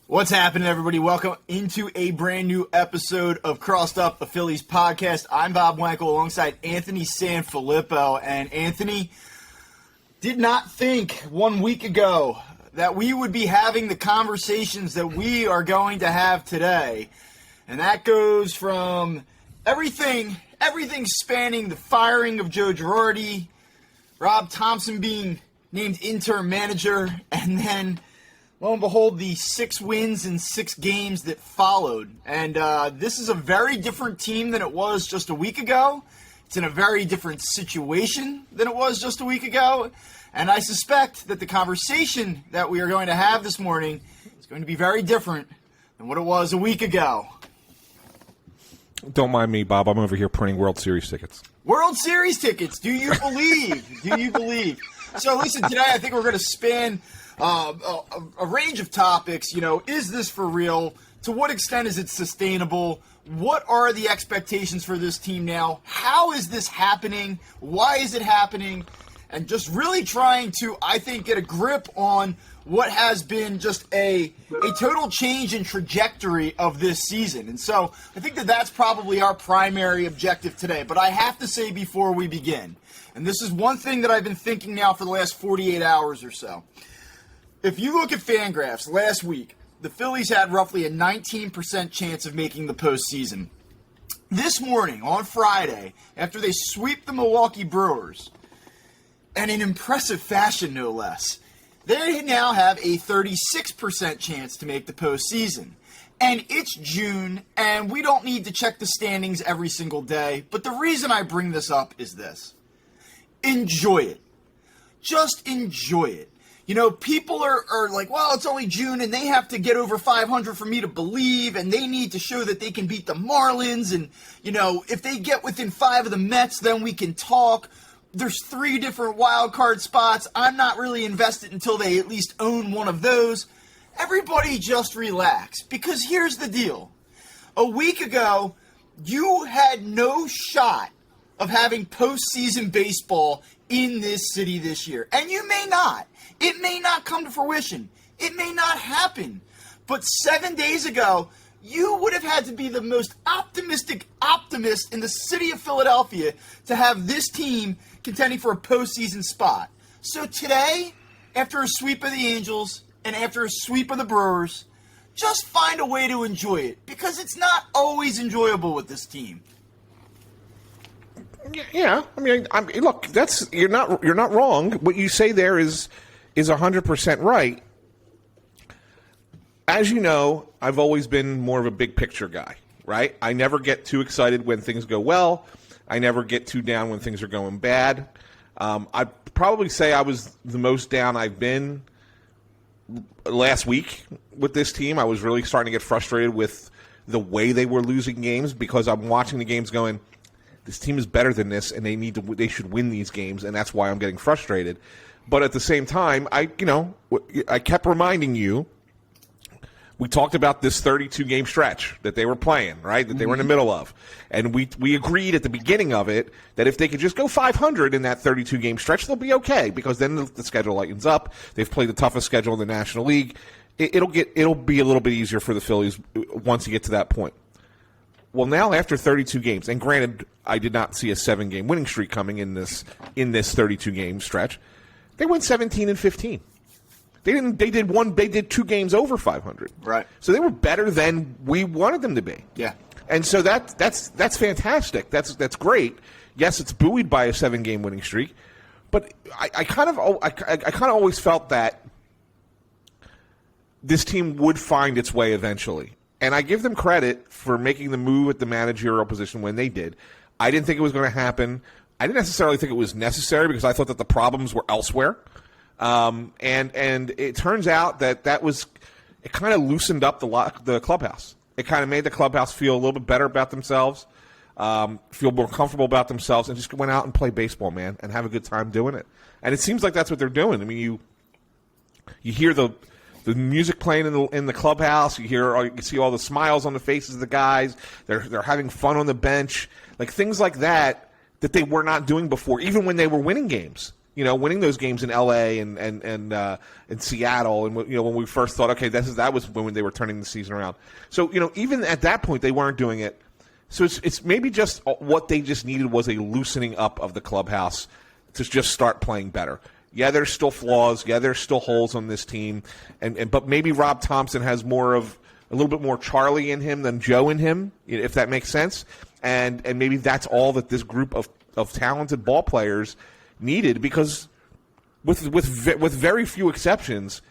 What's happening, everybody? Welcome into a brand new episode of Crossed Up, the Phillies podcast. I'm Bob Wankel alongside Anthony Sanfilippo. And Anthony, did not think 1 week ago that we would be having the conversations that we are going to have today. And that goes from everything spanning the firing of Joe Girardi, Rob Thompson being named interim manager, and then lo and behold, the 6 wins in 6 games that followed. And this is a very different team than it was just a week ago. It's in a very different situation than it was just a week ago. And I suspect that the conversation that we are going to have this morning is going to be very different than what it was a week ago. Don't mind me, Bob. I'm over here printing World Series tickets. World Series tickets. Do you believe? Do you believe? So, listen, today I think we're going to span a range of topics. You know, is this for real? To what extent is it sustainable? What are the expectations for this team now? How is this happening? Why is it happening? And just really trying to, I think, get a grip on what has been just a total change in trajectory of this season. And so I think that that's probably our primary objective today. But I have to say before we begin, and this is one thing that I've been thinking now for the last 48 hours or so. If you look at Fangraphs last week, the Phillies had roughly a 19% chance of making the postseason. This morning, on Friday, after they sweep the Milwaukee Brewers, and in impressive fashion no less, they now have a 36% chance to make the postseason. And it's June, and we don't need to check the standings every single day. But the reason I bring this up is this. Enjoy it. Just enjoy it. You know, people are like, well, it's only June, and they have to get over 500 for me to believe, and they need to show that they can beat the Marlins, and, you know, if they get within 5 of the Mets, then we can talk. There's 3 different wild card spots. I'm not really invested until they at least own one of those. Everybody just relax, because here's the deal. A week ago, you had no shot of having postseason baseball in this city this year, and you may not. It may not come to fruition. It may not happen. But 7 days ago, you would have had to be the most optimistic optimist in the city of Philadelphia to have this team contending for a postseason spot. So today, after a sweep of the Angels and after a sweep of the Brewers, just find a way to enjoy it, because it's not always enjoyable with this team. Yeah, I mean, look, you're not wrong. What you say there is 100% right. As you know, I've always been more of a big picture guy, right? I never get too excited when things go well. I never get too down when things are going bad. I'd probably say I was the most down I've been last week with this team. I was really starting to get frustrated with the way they were losing games, because I'm watching the games going, this team is better than this, and they should win these games, and that's why I'm getting frustrated. But at the same time, I kept reminding you. We talked about this 32-game stretch that they were playing, right, that they were in the middle of. And we agreed at the beginning of it that if they could just go 500 in that 32-game stretch, they'll be okay, because then the schedule lightens up. They've played the toughest schedule in the National League. It'll be a little bit easier for the Phillies once you get to that point. Well, now after 32 games, and granted, I did not see a 7-game winning streak coming in this 32-game stretch, they went 17-15. They did 2 games over 500. Right. So they were better than we wanted them to be. Yeah. And so that's fantastic. That's great. Yes, it's buoyed by a 7-game winning streak, but I kind of always felt that this team would find its way eventually. And I give them credit for making the move at the managerial position when they did. I didn't think it was going to happen. I didn't necessarily think it was necessary, because I thought that the problems were elsewhere. And it turns out that it kind of loosened up the clubhouse. It kind of made the clubhouse feel a little bit better about themselves, feel more comfortable about themselves, and just went out and play baseball, man, and have a good time doing it. And it seems like that's what they're doing. I mean, you hear the music playing in the clubhouse. You see all the smiles on the faces of the guys. They're having fun on the bench, like things like that they were not doing before, even when they were winning games. winning those games in L.A. and in Seattle, and when we first thought, okay, that was when they were turning the season around. So even at that point, they weren't doing it. So it's maybe just what they just needed was a loosening up of the clubhouse to just start playing better. Yeah, there's still flaws. Yeah, there's still holes on this team, but maybe Rob Thompson has a little bit more Charlie in him than Joe in him, if that makes sense. And maybe that's all that this group of talented ball players needed, because with very few exceptions,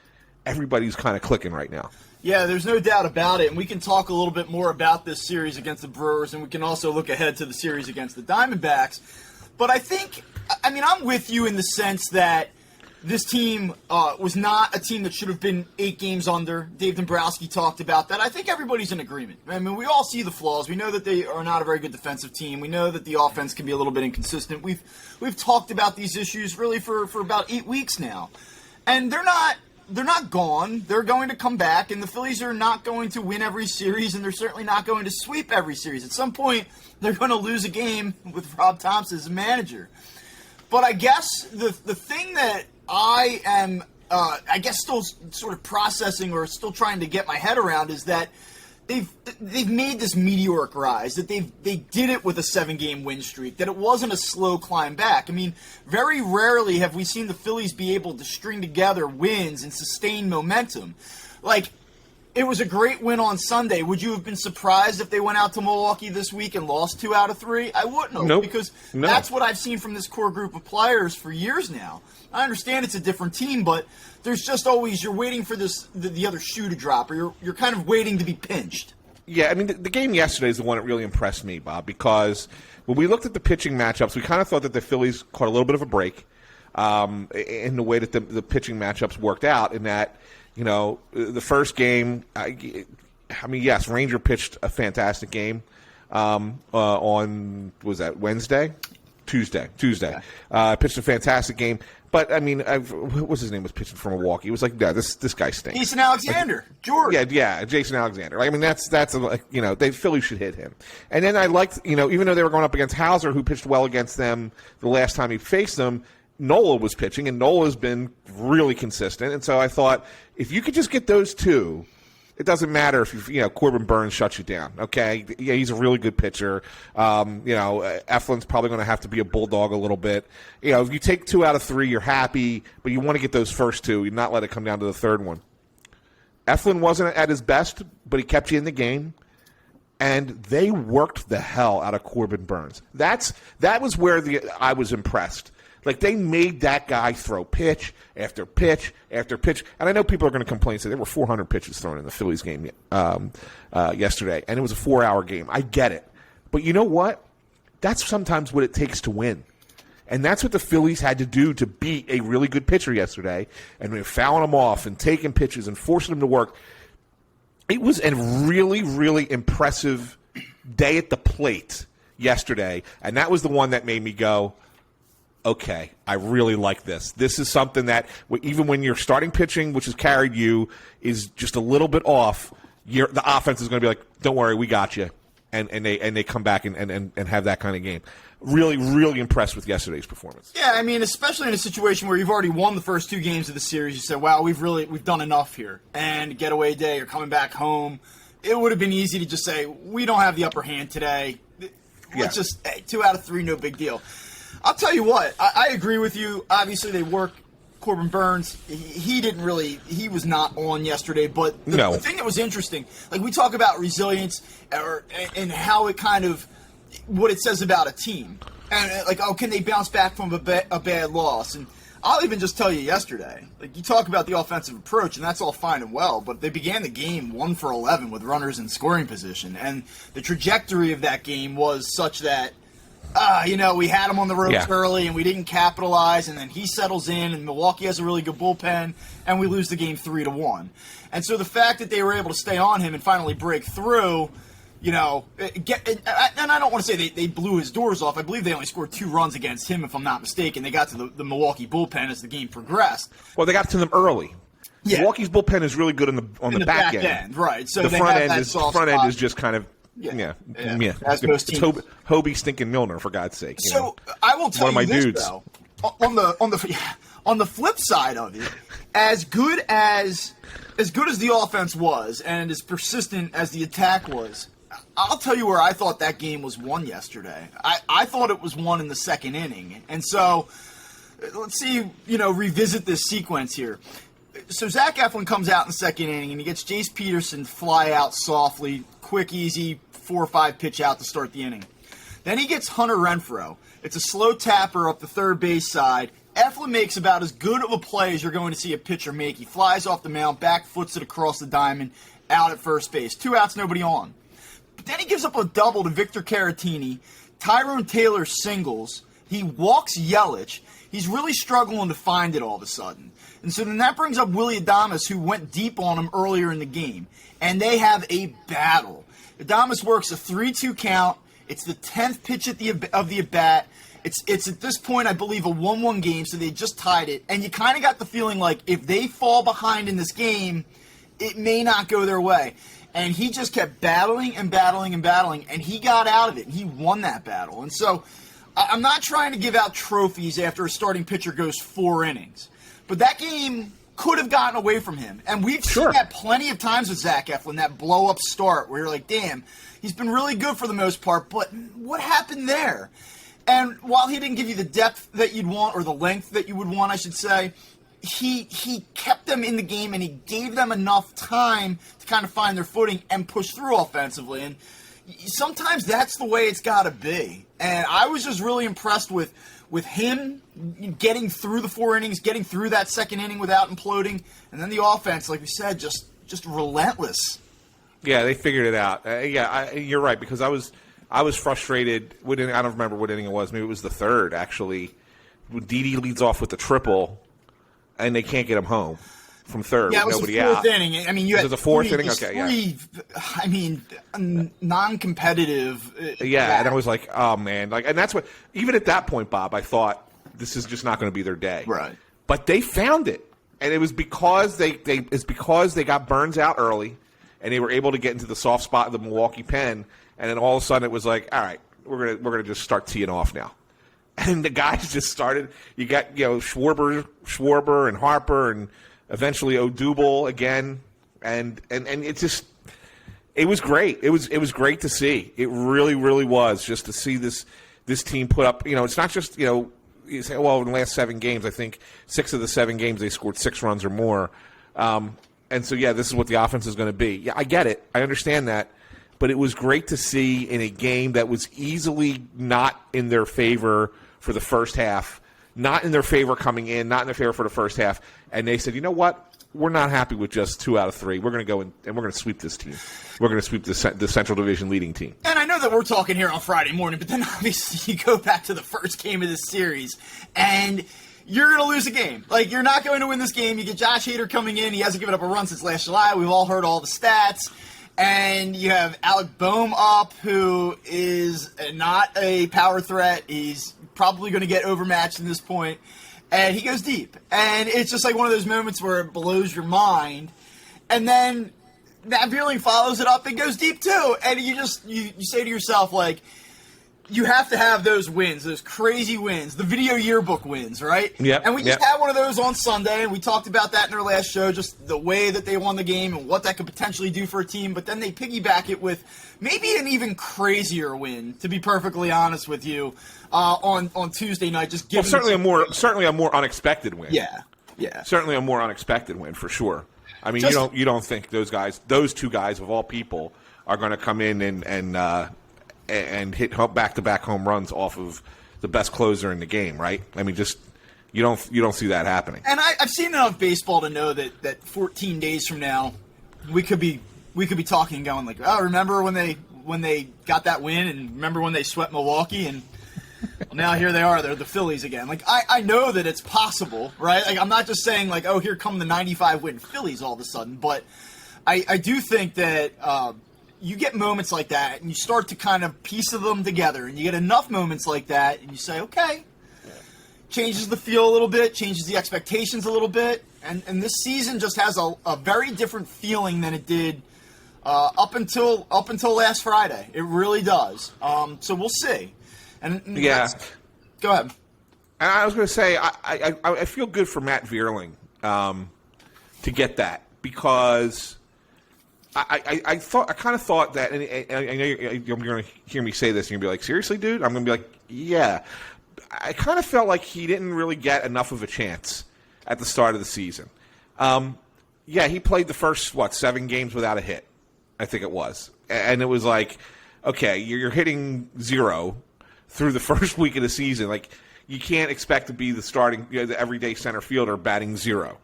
everybody's kind of clicking right now. Yeah, there's no doubt about it. And we can talk a little bit more about this series against the Brewers, and we can also look ahead to the series against the Diamondbacks. But I'm with you in the sense that this team was not a team that should have been 8 games under. Dave Dombrowski talked about that. I think everybody's in agreement. I mean, we all see the flaws. We know that they are not a very good defensive team. We know that the offense can be a little bit inconsistent. We've talked about these issues really for about 8 weeks now. And they're not gone. They're going to come back, and the Phillies are not going to win every series, and they're certainly not going to sweep every series. At some point, they're going to lose a game with Rob Thompson as a manager. But I guess the thing that I am, still sort of processing or still trying to get my head around is that they've made this meteoric rise, that they did it with a 7-game win streak, that it wasn't a slow climb back. I mean, very rarely have we seen the Phillies be able to string together wins and sustain momentum. Like, it was a great win on Sunday. Would you have been surprised if they went out to Milwaukee this week and lost 2 out of 3? I wouldn't have, Nope. Because No. that's what I've seen from this core group of players for years now. I understand it's a different team, but there's just always, you're waiting for the other shoe to drop, or you're kind of waiting to be pinched. Yeah, I mean, the game yesterday is the one that really impressed me, Bob, because when we looked at the pitching matchups, we kind of thought that the Phillies caught a little bit of a break in the way that the pitching matchups worked out, in that, the first game, yes, Ranger pitched a fantastic game on, was that Wednesday? Tuesday. Yeah. Pitched a fantastic game. But, what was his name was pitching for Milwaukee? It was like, yeah, this guy stinks. Jason Alexander, George. Yeah, Jason Alexander. They Philly should hit him. And then I liked, even though they were going up against Hauser, who pitched well against them the last time he faced them, Nola was pitching, and Nola's been really consistent. And so I thought, if you could just get those two, it doesn't matter if Corbin Burns shuts you down. Okay, yeah, he's a really good pitcher. Eflin's probably going to have to be a bulldog a little bit. If you take 2 out of 3, you're happy, but you want to get those first 2, and not let it come down to the third one. Eflin wasn't at his best, but he kept you in the game, and they worked the hell out of Corbin Burns. That was where I was impressed. Like, they made that guy throw pitch after pitch after pitch. And I know people are going to complain and say there were 400 pitches thrown in the Phillies game yesterday, and it was a 4-hour game. I get it. But you know what? That's sometimes what it takes to win. And that's what the Phillies had to do to beat a really good pitcher yesterday. And they're fouling him off and taking pitches and forcing him to work. It was a really, really impressive day at the plate yesterday. And that was the one that made me go, okay, I really like this. This is something that even when your starting pitching, which has carried you, is just a little bit off, the offense is going to be like, don't worry, we got you. And they come back and have that kind of game. Really, really impressed with yesterday's performance. Yeah, I mean, especially in a situation where you've already won the first 2 games of the series, you said, wow, we've done enough here. And getaway day, you're coming back home. It would have been easy to just say, we don't have the upper hand today. Let's just, 2 out of 3, no big deal. I'll tell you what, I agree with you. Obviously, they work Corbin Burns. He was not on yesterday. But the thing that was interesting, like we talk about resilience and how it kind of, what it says about a team. And like, can they bounce back from a bad loss? And I'll even just tell you yesterday, like you talk about the offensive approach, and that's all fine and well, but they began the game 1 for 11 with runners in scoring position. And the trajectory of that game was such that, we had him on the ropes early, and we didn't capitalize, and then he settles in, and Milwaukee has a really good bullpen, and we lose the game 3-1. And so the fact that they were able to stay on him and finally break through, and I don't want to say they blew his doors off. I believe they only scored 2 runs against him, if I'm not mistaken. They got to the Milwaukee bullpen as the game progressed. Well, they got to them early. Yeah. Milwaukee's bullpen is really good on the back end. Right. So the they front have end is just kind of. Yeah. Yeah. As most it's teams. Hobie stinking Milner, for God's sake. So I will tell one of my you this, dudes. though. on the flip side of it, as good as the offense was, and as persistent as the attack was, I'll tell you where I thought that game was won yesterday. I thought it was won in the second inning, and so let's see, revisit this sequence here. So Zach Eflin comes out in the second inning, and he gets Jace Peterson to fly out softly, quick, easy, 4 or 5 pitch out to start the inning. Then he gets Hunter Renfroe. It's a slow tapper up the third base side. Eflin makes about as good of a play as you're going to see a pitcher make. He flies off the mound, back foots it across the diamond, out at first base. 2 outs, nobody on. But then he gives up a double to Victor Caratini. Tyrone Taylor singles. He walks Yelich. He's really struggling to find it all of a sudden. And so then that brings up Willie Adames, who went deep on him earlier in the game. And they have a battle. Adames works a 3-2 count. It's the 10th pitch of the at-bat. It's at this point, I believe, a 1-1 game, so they just tied it. And you kind of got the feeling like if they fall behind in this game, it may not go their way. And he just kept battling and battling and battling, and he got out of it, and he won that battle. And so I'm not trying to give out trophies after a starting pitcher goes 4 innings. But that game could have gotten away from him. And we've seen that plenty of times with Zach Eflin, that blow-up start where you're like, damn, he's been really good for the most part, but what happened there? And while he didn't give you the depth that you'd want, or the length that you would want, I should say, he kept them in the game, and he gave them enough time to kind of find their footing and push through offensively. And sometimes that's the way it's got to be. And I was just really impressed with him getting through the 4 innings, getting through that second inning without imploding, and then the offense, like we said, just relentless. Yeah, they figured it out. You're right, because I was frustrated. I don't remember what inning it was. Maybe it was the third, actually. Didi leads off with the triple, and they can't get him home from third with nobody out. Yeah, it was the 4th inning. I mean, you had the 4th inning? Okay, non-competitive. Yeah, and I was like, oh, man. And that's what – even at that point, Bob, I thought this is just not going to be their day. Right. But they found it, and it was because they got Burns out early, and they were able to get into the soft spot of the Milwaukee pen, and then all of a sudden it was like, all right, we're gonna just start teeing off now. And the guys just started. You got Schwarber and Harper, and eventually Odubel again, and it just it was great. It was great to see. It really, really was, just to see this team put up. It's not just you say, well, in the last 7 games, I think 6 of the 7 games they scored 6 runs or more, and so this is what the offense is going to be. Yeah, I get it. I understand that. But it was great to see in a game that was easily not in their favor for the first half, not in their favor coming in, not in their favor for the first half. And they said, you know what? We're not happy with just 2 out of 3. We're going to go and we're going to sweep this team. We're going to sweep the Central Division leading team. And I know that we're talking here on Friday morning, but then obviously you go back to the first game of this series, and you're going to lose a game. Like, you're not going to win this game. You get Josh Hader coming in. He hasn't given up a run since last July. We've all heard all the stats. And you have Alec Boehm up, who is not a power threat. He's probably going to get overmatched in this point. And he goes deep. And it's just like one of those moments where it blows your mind. And then Matt Vierling follows it up and goes deep too. And you say to yourself, like, you have to have those wins, those crazy wins, the video yearbook wins, right? Yeah. And we just had one of those on Sunday, and we talked about that in our last show, just the way that they won the game and what that could potentially do for a team. But then they piggyback it with maybe an even crazier win, to be perfectly honest with you, on Tuesday night. Just giving certainly a more unexpected win. Yeah. Certainly a more unexpected win for sure. I mean, you don't think those 2 guys of all people, are going to come in and hit back-to-back home runs off of the best closer in the game, right? I mean, just you don't see that happening. And I've seen enough baseball to know that 14 days from now, we could be talking, going like, oh, remember when they got that win, and remember when they swept Milwaukee, and well, now here they are, they're the Phillies again. Like, I know that it's possible, right? Like, I'm not just saying like, oh, here come the 95-win Phillies all of a sudden, but I do think that. You get moments like that, and you start to kind of piece them together, and you get enough moments like that, and you say, okay, changes the feel a little bit, changes the expectations a little bit, and this season just has a very different feeling than it did up until last Friday. It really does. So we'll see. And yeah. Go ahead. And I was going to say, I feel good for Matt Vierling to get that because I kind of thought that, and I know you're going to hear me say this, and you're going to be like, seriously, dude? I'm going to be like, yeah. I kind of felt like he didn't really get enough of a chance at the start of the season. Yeah, he played the first, 7 games without a hit, I think it was. And it was like, okay, you're hitting 0 through the first week of the season. Like, you can't expect to be the starting, the everyday center fielder batting 0.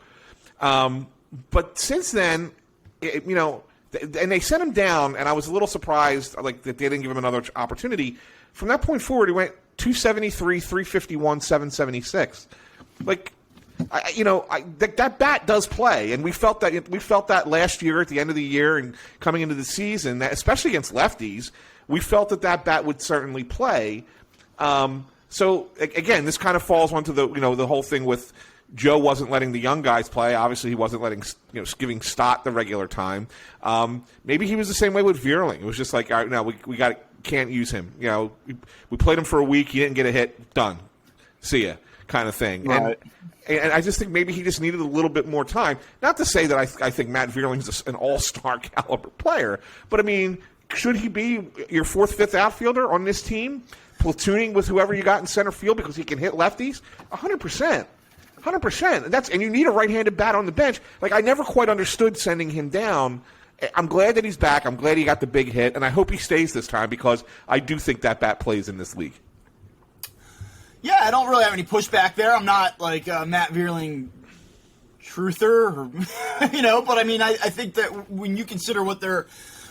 But since then, and they sent him down, and I was a little surprised, like, that they didn't give him another opportunity. From that point forward, he went 273, 351, 776. Like, that bat does play, and we felt that last year at the end of the year and coming into the season, that especially against lefties, we felt that bat would certainly play. So again, this kind of falls onto the whole thing with Joe wasn't letting the young guys play. Obviously, he wasn't letting giving Stott the regular time. Maybe he was the same way with Vierling. It was just like, all right, no, we can't use him. We played him for a week. He didn't get a hit. Done. See ya, kind of thing. Right. And I just think maybe he just needed a little bit more time. Not to say that I think Matt Vierling's an all-star caliber player, but I mean, should he be your 4th, 5th outfielder on this team, platooning with whoever you got in center field because he can hit lefties? 100%. 100%. And you need a right-handed bat on the bench. Like, I never quite understood sending him down. I'm glad that he's back. I'm glad he got the big hit, and I hope he stays this time because I do think that bat plays in this league. Yeah, I don't really have any pushback there. I'm not like Matt Vierling truther, but I mean, I think that when you consider what their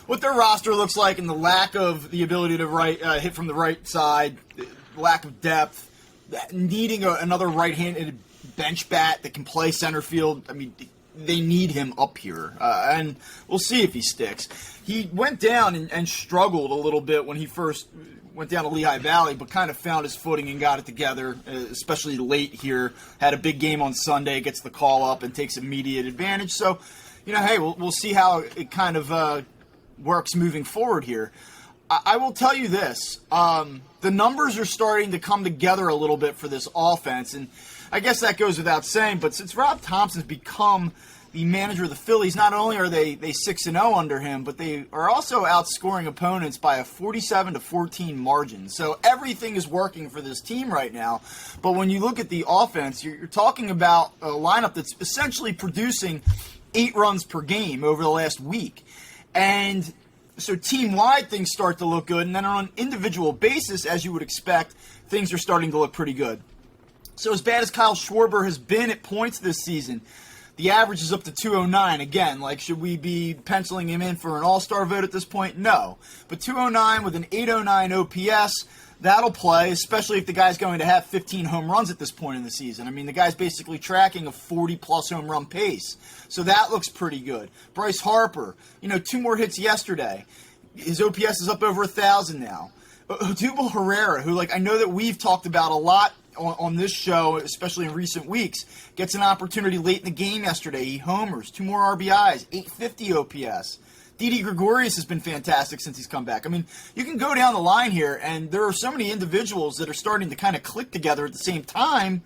roster looks like and the lack of the ability to hit from the right side, lack of depth, needing another right-handed bench bat that can play center field, I mean, they need him up here, and we'll see if he sticks. He went down and struggled a little bit when he first went down to Lehigh Valley, but kind of found his footing and got it together, especially late here. Had a big game on Sunday, gets the call up, and takes immediate advantage. So, hey, we'll see how it kind of works moving forward here. I will tell you this. The numbers are starting to come together a little bit for this offense, and I guess that goes without saying, but since Rob Thompson's become the manager of the Phillies, not only are they 6-0 under him, but they are also outscoring opponents by a 47-14 margin. So everything is working for this team right now. But when you look at the offense, you're talking about a lineup that's essentially producing 8 runs per game over the last week. And so team-wide, things start to look good. And then on an individual basis, as you would expect, things are starting to look pretty good. So as bad as Kyle Schwarber has been at points this season, the average is up to 209. Again, like, should we be penciling him in for an all-star vote at this point? No. But 209 with an 809 OPS, that'll play, especially if the guy's going to have 15 home runs at this point in the season. I mean, the guy's basically tracking a 40-plus home run pace. So that looks pretty good. Bryce Harper, 2 more hits yesterday. His OPS is up over 1,000 now. Odubel Herrera, who, I know that we've talked about a lot on this show, especially in recent weeks, gets an opportunity late in the game yesterday. He homers, 2 more RBIs, 850 OPS. Didi Gregorius has been fantastic since he's come back. I mean, you can go down the line here, and there are so many individuals that are starting to kind of click together at the same time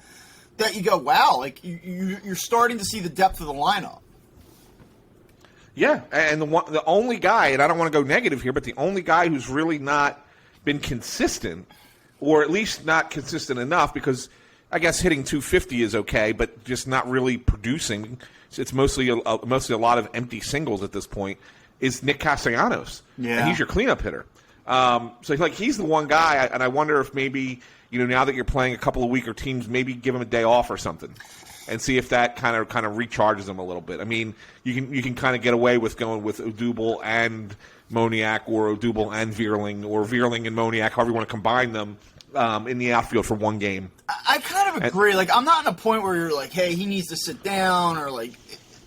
that you go, wow, you're starting to see the depth of the lineup. Yeah, and the only guy, and I don't want to go negative here, but the only guy who's really not been consistent, or at least not consistent enough, because I guess hitting 250 is okay, but just not really producing. It's mostly a lot of empty singles at this point. Is Nick Castellanos? Yeah, and he's your cleanup hitter. So he's the one guy, and I wonder if maybe now that you're playing a couple of weaker teams, maybe give him a day off or something, and see if that kind of recharges him a little bit. I mean, you can kind of get away with going with Odubel and Moniak, or Odubel and Vierling, or Vierling and Moniak, however you want to combine them, in the outfield for one game. I kind of agree. I'm not in a point where you're like, hey, he needs to sit down, or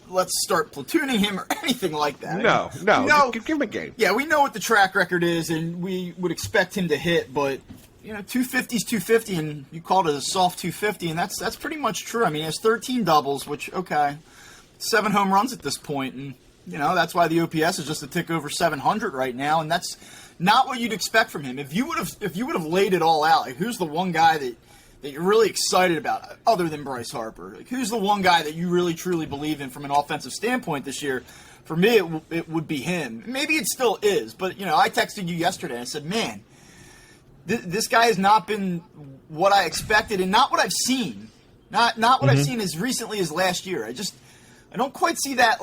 let's start platooning him or anything like that. No. Give him a game. Yeah, we know what the track record is, and we would expect him to hit, but 250 is 250, and you called it a soft 250, and that's pretty much true. I mean, he has 13 doubles, which, okay, 7 home runs at this point, and that's why the OPS is just a tick over 700 right now, and that's not what you'd expect from him. If you would have laid it all out, who's the one guy that that you're really excited about other than Bryce Harper? Like, who's the one guy that you really truly believe in from an offensive standpoint this year? For me, it would be him. Maybe it still is, but I texted you yesterday and I said, man, this guy has not been what I expected and not what I've seen. Not what I've seen as recently as last year. I don't quite see that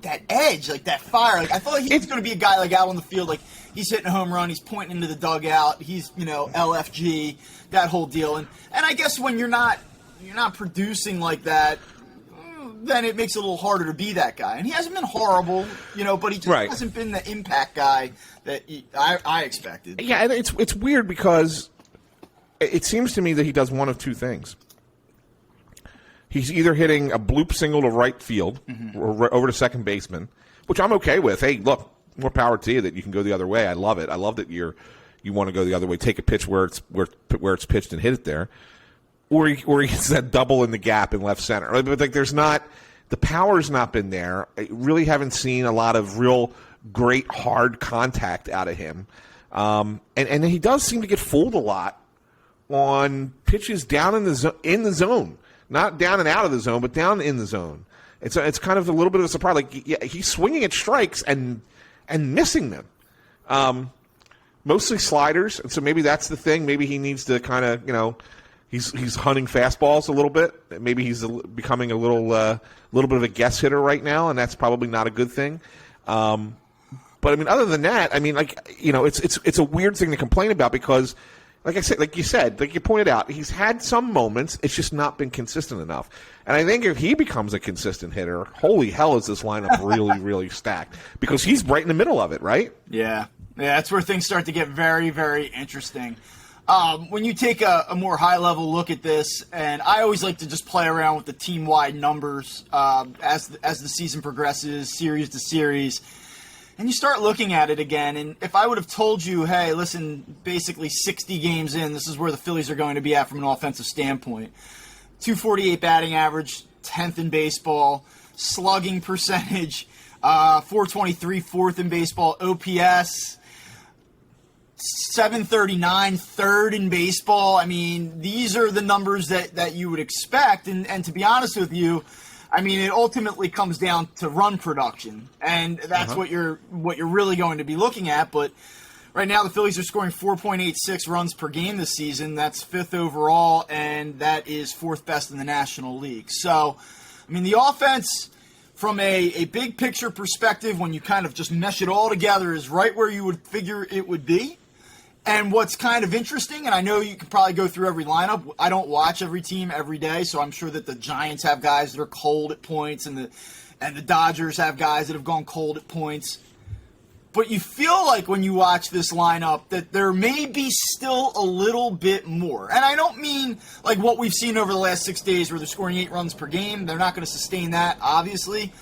that edge, like that fire. Like I thought he was going to be a guy like out on the field, like he's hitting a home run, he's pointing into the dugout, he's LFG, that whole deal. And I guess when you're not producing like that, then it makes it a little harder to be that guy. And he hasn't been horrible, but he just hasn't been the impact guy that I expected. Yeah, and it's weird because it seems to me that he does one of two things. He's either hitting a bloop single to right field or over to second baseman, which I'm okay with. Hey, look, more power to you that you can go the other way. I love it. I love that you want to go the other way, take a pitch where it's pitched and hit it there. Or he gets that double in the gap in left center. But there's not the power's not been there. I really haven't seen a lot of real great hard contact out of him. And he does seem to get fooled a lot on pitches down in the zone, not down and out of the zone, but down in the zone. It's kind of a little bit of a surprise. Like he's swinging at strikes and missing them. Mostly sliders, and so maybe that's the thing. Maybe he needs to kind of He's hunting fastballs a little bit. Maybe he's becoming a little bit of a guess hitter right now, and that's probably not a good thing. But I mean, other than that, I mean, it's a weird thing to complain about because, like you pointed out, he's had some moments. It's just not been consistent enough. And I think if he becomes a consistent hitter, holy hell, is this lineup really, really stacked because he's right in the middle of it, right? Yeah, that's where things start to get very, very interesting. When you take a more high-level look at this, and I always like to just play around with the team-wide numbers as the season progresses, series to series, and you start looking at it again, and if I would have told you, hey, listen, basically 60 games in, this is where the Phillies are going to be at from an offensive standpoint. 248 batting average, 10th in baseball, slugging percentage, 423, 4th in baseball, OPS, 739, third in baseball. I mean, these are the numbers that you would expect. And to be honest with you, I mean, it ultimately comes down to run production. And that's what you're really going to be looking at. But right now the Phillies are scoring 4.86 runs per game this season. That's 5th overall, and that is 4th best in the National League. So, I mean, the offense from a big picture perspective, when you kind of just mesh it all together, is right where you would figure it would be. And what's kind of interesting, and I know you can probably go through every lineup. I don't watch every team every day, so I'm sure that the Giants have guys that are cold at points, and the Dodgers have guys that have gone cold at points. But you feel like when you watch this lineup that there may be still a little bit more. And I don't mean like what we've seen over the last 6 days where they're scoring 8 runs per game. They're not going to sustain that, obviously.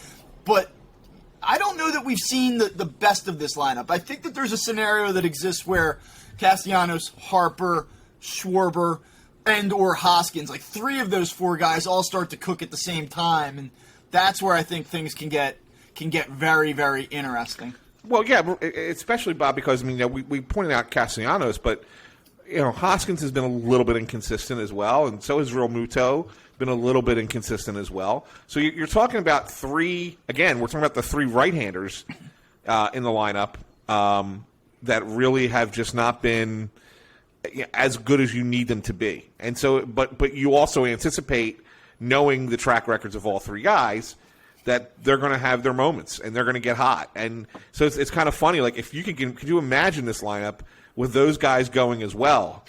But I don't know that we've seen the best of this lineup. I think that there's a scenario that exists where Castellanos, Harper, Schwarber, and or Hoskins, like 3 of those 4 guys all start to cook at the same time, and that's where I think things can get very, very interesting. Well, yeah, especially, Bob, because I mean, we pointed out Castellanos, but Hoskins has been a little bit inconsistent as well, and so has Real Muto been a little bit inconsistent as well. So you're talking about 3. Again, we're talking about the 3 right-handers in the lineup. That really have just not been as good as you need them to be. And so, but you also anticipate, knowing the track records of all 3 guys, that they're going to have their moments and they're going to get hot. And so it's kind of funny. Like if you could you imagine this lineup with those guys going as well?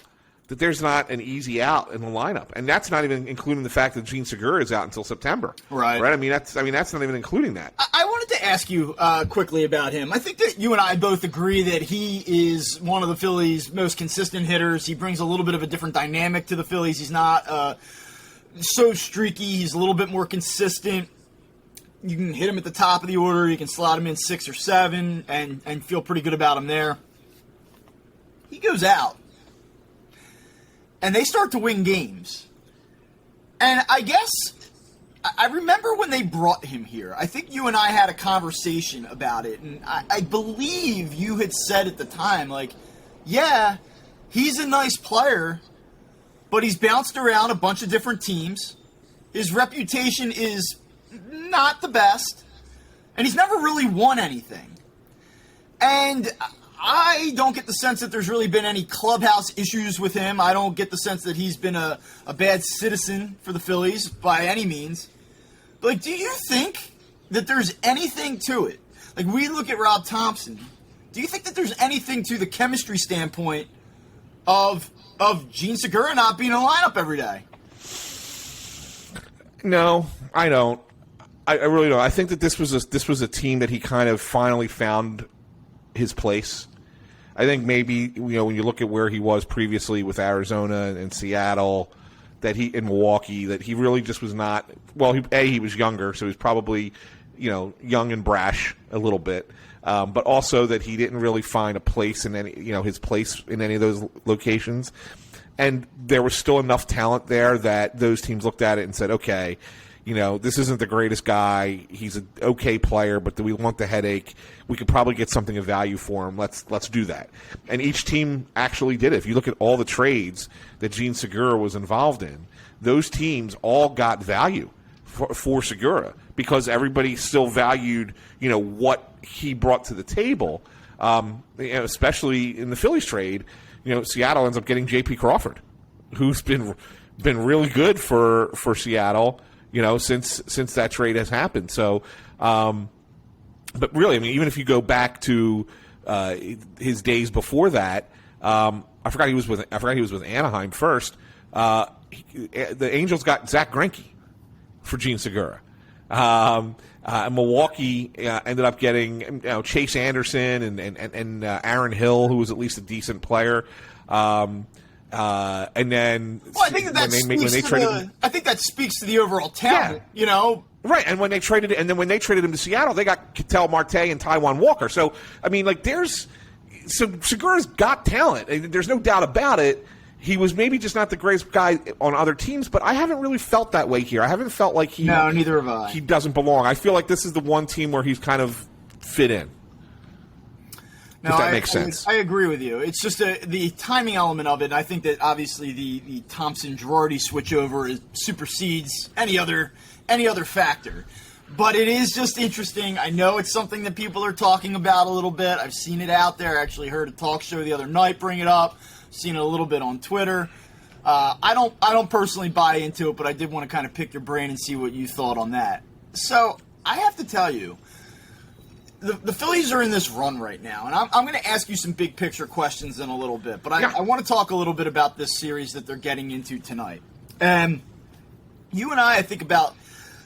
That there's not an easy out in the lineup, and that's not even including the fact that Gene Segura is out until September. Right. I mean, that's not even including that. I wanted to ask you quickly about him. I think that you and I both agree that he is one of the Phillies' most consistent hitters. He brings a little bit of a different dynamic to the Phillies. He's not so streaky. He's a little bit more consistent. You can hit him at the top of the order. You can slot him in 6 or 7 and feel pretty good about him there. He goes out, and they start to win games. And I guess I remember when they brought him here. I think you and I had a conversation about it, and I believe you had said at the time, like, yeah, he's a nice player, but he's bounced around a bunch of different teams. His reputation is not the best, and he's never really won anything. And I don't get the sense that there's really been any clubhouse issues with him. I don't get the sense that he's been a bad citizen for the Phillies by any means. But, like, do you think that there's anything to it? Like, we look at Rob Thompson. Do you think that there's anything to the chemistry standpoint of Gene Segura not being in the lineup every day? No, I don't. I really don't. I think that this was a team that he kind of finally found his place. I think maybe, when you look at where he was previously with Arizona and Seattle, in Milwaukee, that he really just was not. Well, he was younger, so he was probably young and brash a little bit, but also that he didn't really find a place in any his place in any of those locations. And there was still enough talent there that those teams looked at it and said, okay, this isn't the greatest guy. He's an okay player, but do we want the headache? We could probably get something of value for him. Let's do that. And each team actually did it. If you look at all the trades that Gene Segura was involved in, those teams all got value for Segura because everybody still valued, what he brought to the table. Especially in the Phillies trade, Seattle ends up getting J.P. Crawford, who's been really good for Seattle, since that trade has happened. So, but really, even if you go back to his days before that, I forgot he was with Anaheim first. The Angels got Zach Greinke for Gene Segura. Milwaukee ended up getting Chase Anderson and Aaron Hill, who was at least a decent player. And then, I think I think that speaks to the overall talent. Yeah. Right, and when they traded him to Seattle, they got Ketel Marte and Taijuan Walker. So Segura's got talent. There's no doubt about it. He was maybe just not the greatest guy on other teams, but I haven't really felt that way here. I haven't felt like neither have I. He doesn't belong. I feel like this is the one team where he's kind of fit in. No, if that makes sense. I agree with you. It's just the timing element of it. And I think that obviously the Thompson-Girardi switchover supersedes any other factor. But it is just interesting. I know it's something that people are talking about a little bit. I've seen it out there. I actually heard a talk show the other night bring it up. Seen it a little bit on Twitter. I don't personally buy into it, but I did want to kind of pick your brain and see what you thought on that. So I have to tell you, the Phillies are in this run right now, and I'm going to ask you some big picture questions in a little bit. But I want to talk a little bit about this series that they're getting into tonight. And you and I think about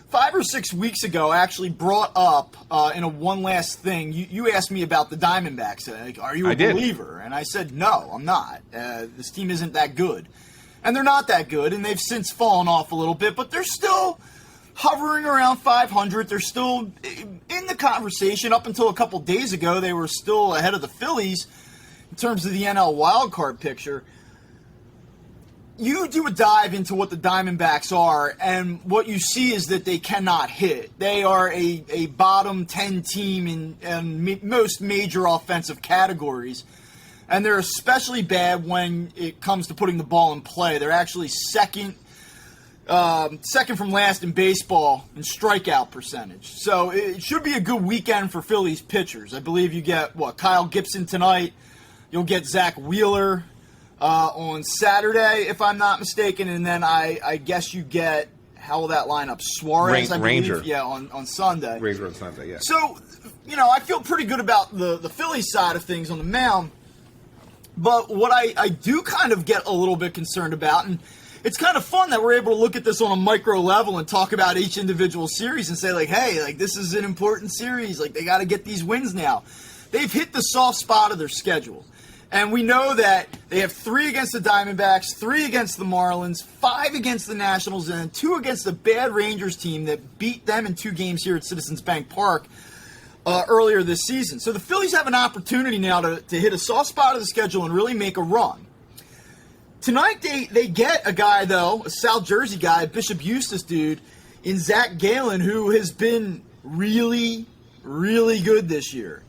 5 or 6 weeks ago, actually brought up in a one last thing. You asked me about the Diamondbacks. Like, are you a believer? And I said, no, I'm not. This team isn't that good. And they're not that good, and they've since fallen off a little bit, but they're still hovering around 500. They're still in the conversation. Up until a couple days ago, they were still ahead of the Phillies in terms of the NL wildcard picture. You do a dive into what the Diamondbacks are, and what you see is that they cannot hit. They are a bottom 10 team in most major offensive categories, and they're especially bad when it comes to putting the ball in play. They're actually second from last in baseball in strikeout percentage. So it should be a good weekend for Phillies pitchers. I believe you get, Kyle Gibson tonight. You'll get Zach Wheeler on Saturday, if I'm not mistaken, and then I guess you get, how will that line up? Suarez, I believe, Ranger. On Sunday. Ranger on Sunday, yeah. So, I feel pretty good about the Phillies side of things on the mound, but what I do kind of get a little bit concerned about, and it's kind of fun that we're able to look at this on a micro level and talk about each individual series and say, like, hey, like, this is an important series, like, they got to get these wins now. They've hit the soft spot of their schedule. And we know that they have 3 against the Diamondbacks, 3 against the Marlins, 5 against the Nationals, and 2 against the bad Rangers team that beat them in 2 games here at Citizens Bank Park earlier this season. So the Phillies have an opportunity now to hit a soft spot of the schedule and really make a run. Tonight they get a guy, though, a South Jersey guy, Bishop Eustace dude, in Zach Gallen, who has been really, really good this year.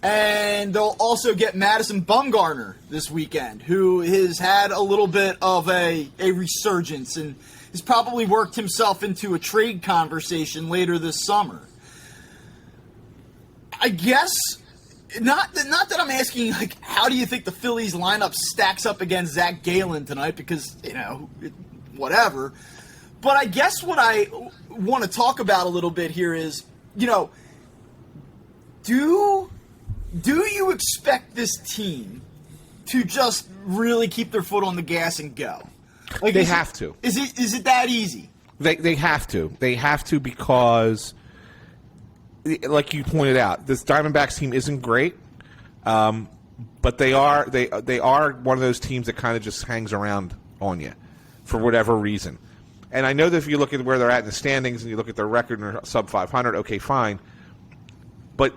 And they'll also get Madison Bumgarner this weekend, who has had a little bit of a resurgence and has probably worked himself into a trade conversation later this summer. I guess, not that I'm asking, like, how do you think the Phillies lineup stacks up against Zach Gallen tonight? Because, whatever. But I guess what I want to talk about a little bit here is, do you expect this team to just really keep their foot on the gas and go? Like, they have to. Is it that easy? They have to. They have to because, like you pointed out, this Diamondbacks team isn't great, but they are one of those teams that kind of just hangs around on you for whatever reason. And I know that if you look at where they're at in the standings and you look at their record and they're sub 500, okay, fine. But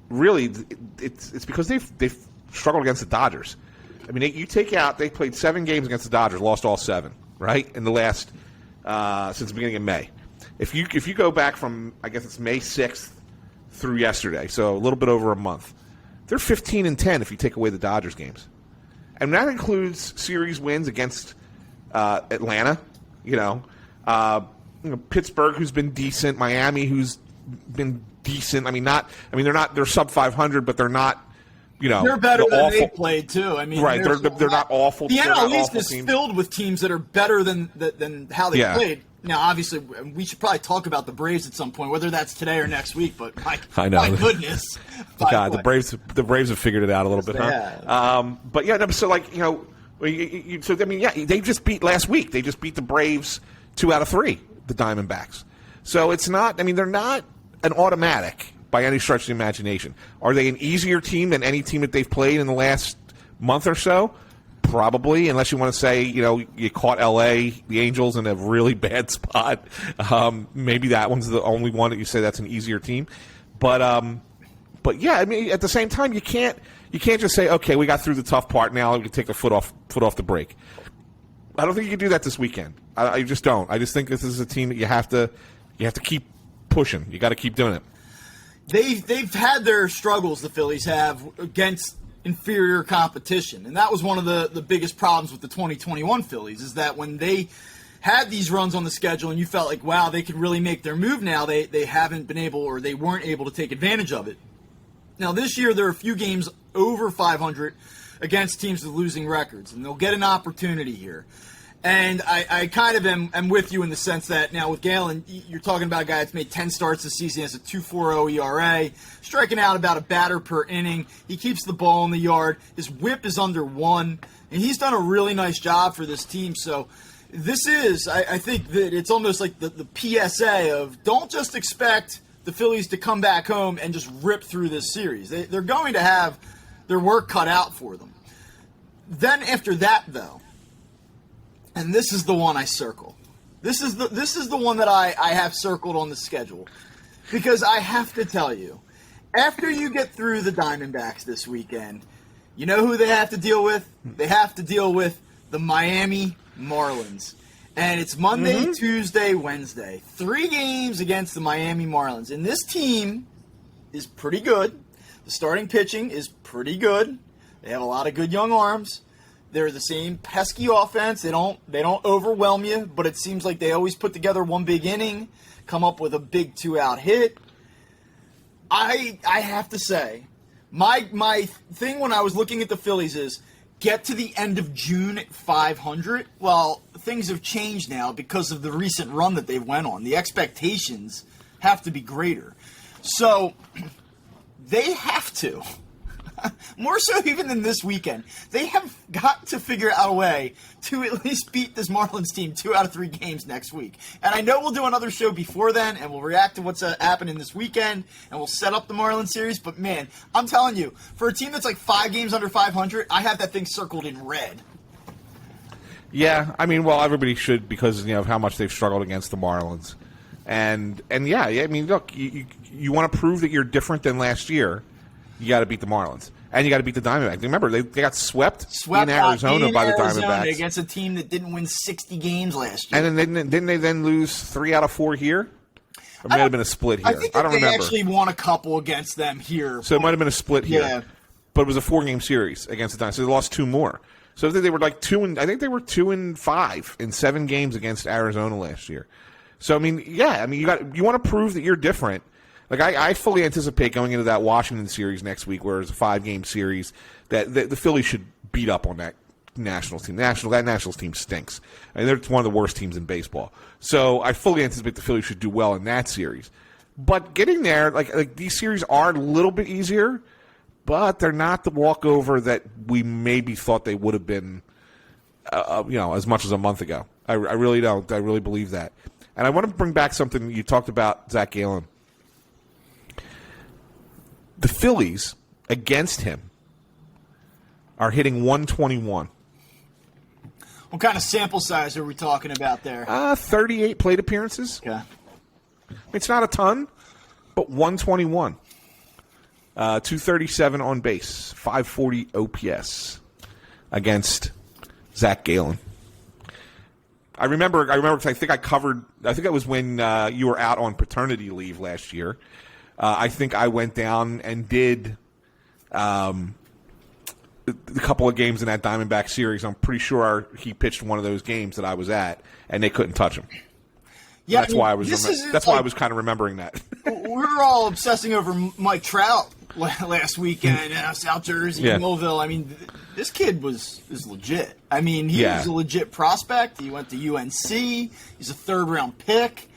really, it's because they've struggled against the Dodgers. I mean, you take out, they played 7 games against the Dodgers, lost all 7, right, in the last since the beginning of May. If you go back from, I guess it's May 6th through yesterday, so a little bit over a month, they're 15-10 if you take away the Dodgers games, and that includes series wins against Atlanta, Pittsburgh, who's been decent, Miami, who's been decent. They're sub 500, but they're not. They're better than they played too. I mean, right? They're not awful. The NL East is filled with teams that are better than how they played. Now, obviously, we should probably talk about the Braves at some point, whether that's today or next week. But I know. My goodness, God, the Braves have figured it out a little bit, huh? But yeah, so they just beat last week. They just beat the Braves 2 out of 3, the Diamondbacks. So it's not. I mean, they're not an automatic by any stretch of the imagination. Are they an easier team than any team that they've played in the last month or so? Probably, unless you want to say, you caught L.A., the Angels, in a really bad spot. Maybe that one's the only one that you say that's an easier team. But yeah, I mean, at the same time, you can't just say, okay, we got through the tough part, now we can take the foot off the brake. I don't think you can do that this weekend. I just don't. I just think this is a team that you have to keep pushing. You got to keep doing it. They've had their struggles, the Phillies have, against inferior competition. And that was one of the biggest problems with the 2021 Phillies, is that when they had these runs on the schedule and you felt like, wow, they could really make their move now, they haven't been able, or they weren't able to take advantage of it. Now, this year, there are a few games over 500 against teams with losing records, and they'll get an opportunity here. And I kind of am with you in the sense that now with Gallen, you're talking about a guy that's made 10 starts this season, has a 2.40 ERA, striking out about a batter per inning. He keeps the ball in the yard. His whip is under 1, and he's done a really nice job for this team. So this is, I think that it's almost like the PSA of don't just expect the Phillies to come back home and just rip through this series. They're going to have their work cut out for them. Then after that, though, and this is the one I circle. This is the one that I have circled on the schedule. Because I have to tell you, after you get through the Diamondbacks this weekend, you know who they have to deal with? They have to deal with the Miami Marlins. And it's Monday, Tuesday, Wednesday. 3 games against the Miami Marlins. And this team is pretty good. The starting pitching is pretty good. They have a lot of good young arms. They're the same pesky offense. They don't overwhelm you, but it seems like they always put together one big inning, come up with a big 2-out hit. I have to say, my thing when I was looking at the Phillies is get to the end of June at 500. Well, things have changed now because of the recent run that they went on. The expectations have to be greater. So they have to. More so even than this weekend. They have got to figure out a way to at least beat this Marlins team 2 out of 3 games next week. And I know we'll do another show before then, and we'll react to what's happening this weekend, and we'll set up the Marlins series. But, man, I'm telling you, for a team that's like 5 games under 500, I have that thing circled in red. Yeah, I mean, well, everybody should because of how much they've struggled against the Marlins. And yeah, I mean, look, you want to prove that you're different than last year. You got to beat the Marlins. And you got to beat the Diamondbacks. Remember, they got swept in Arizona by the Diamondbacks. Against a team that didn't win 60 games last year. And then didn't they then lose 3 out of 4 here? Or it might have been a split here. I think don't they remember. actually won a couple against them here. So it might have been a split here. Yeah. But it was a 4-game series against the Dynasty. So they lost 2 more. So I think they were like 2-5 in 7 games against Arizona last year. So I mean, you want to prove that you're different. Like I fully anticipate going into that Washington series next week, where it's a 5-game series, that the Phillies should beat up on that Nationals team. That Nationals team stinks. I mean, they're one of the worst teams in baseball. So I fully anticipate the Phillies should do well in that series. But getting there, like these series are a little bit easier, but they're not the walkover that we maybe thought they would have been, as much as a month ago. I really don't. I really believe that. And I want to bring back something you talked about, Zach Gallen. The Phillies, against him, are hitting 121. What kind of sample size are we talking about there? 38 plate appearances. Okay. It's not a ton, but 121. 237 on base, 540 OPS against Zach Gallen. I remember because I think it was when you were out on paternity leave last year. I think I went down and did a couple of games in that Diamondback series. I'm pretty sure he pitched one of those games that I was at, and they couldn't touch him. Yeah, that's why I was. I was kind of remembering that. We were all obsessing over Mike Trout last weekend, South Jersey, Millville. I mean, this kid is legit. I mean, he was a legit prospect. He went to UNC. He's a 3rd-round pick.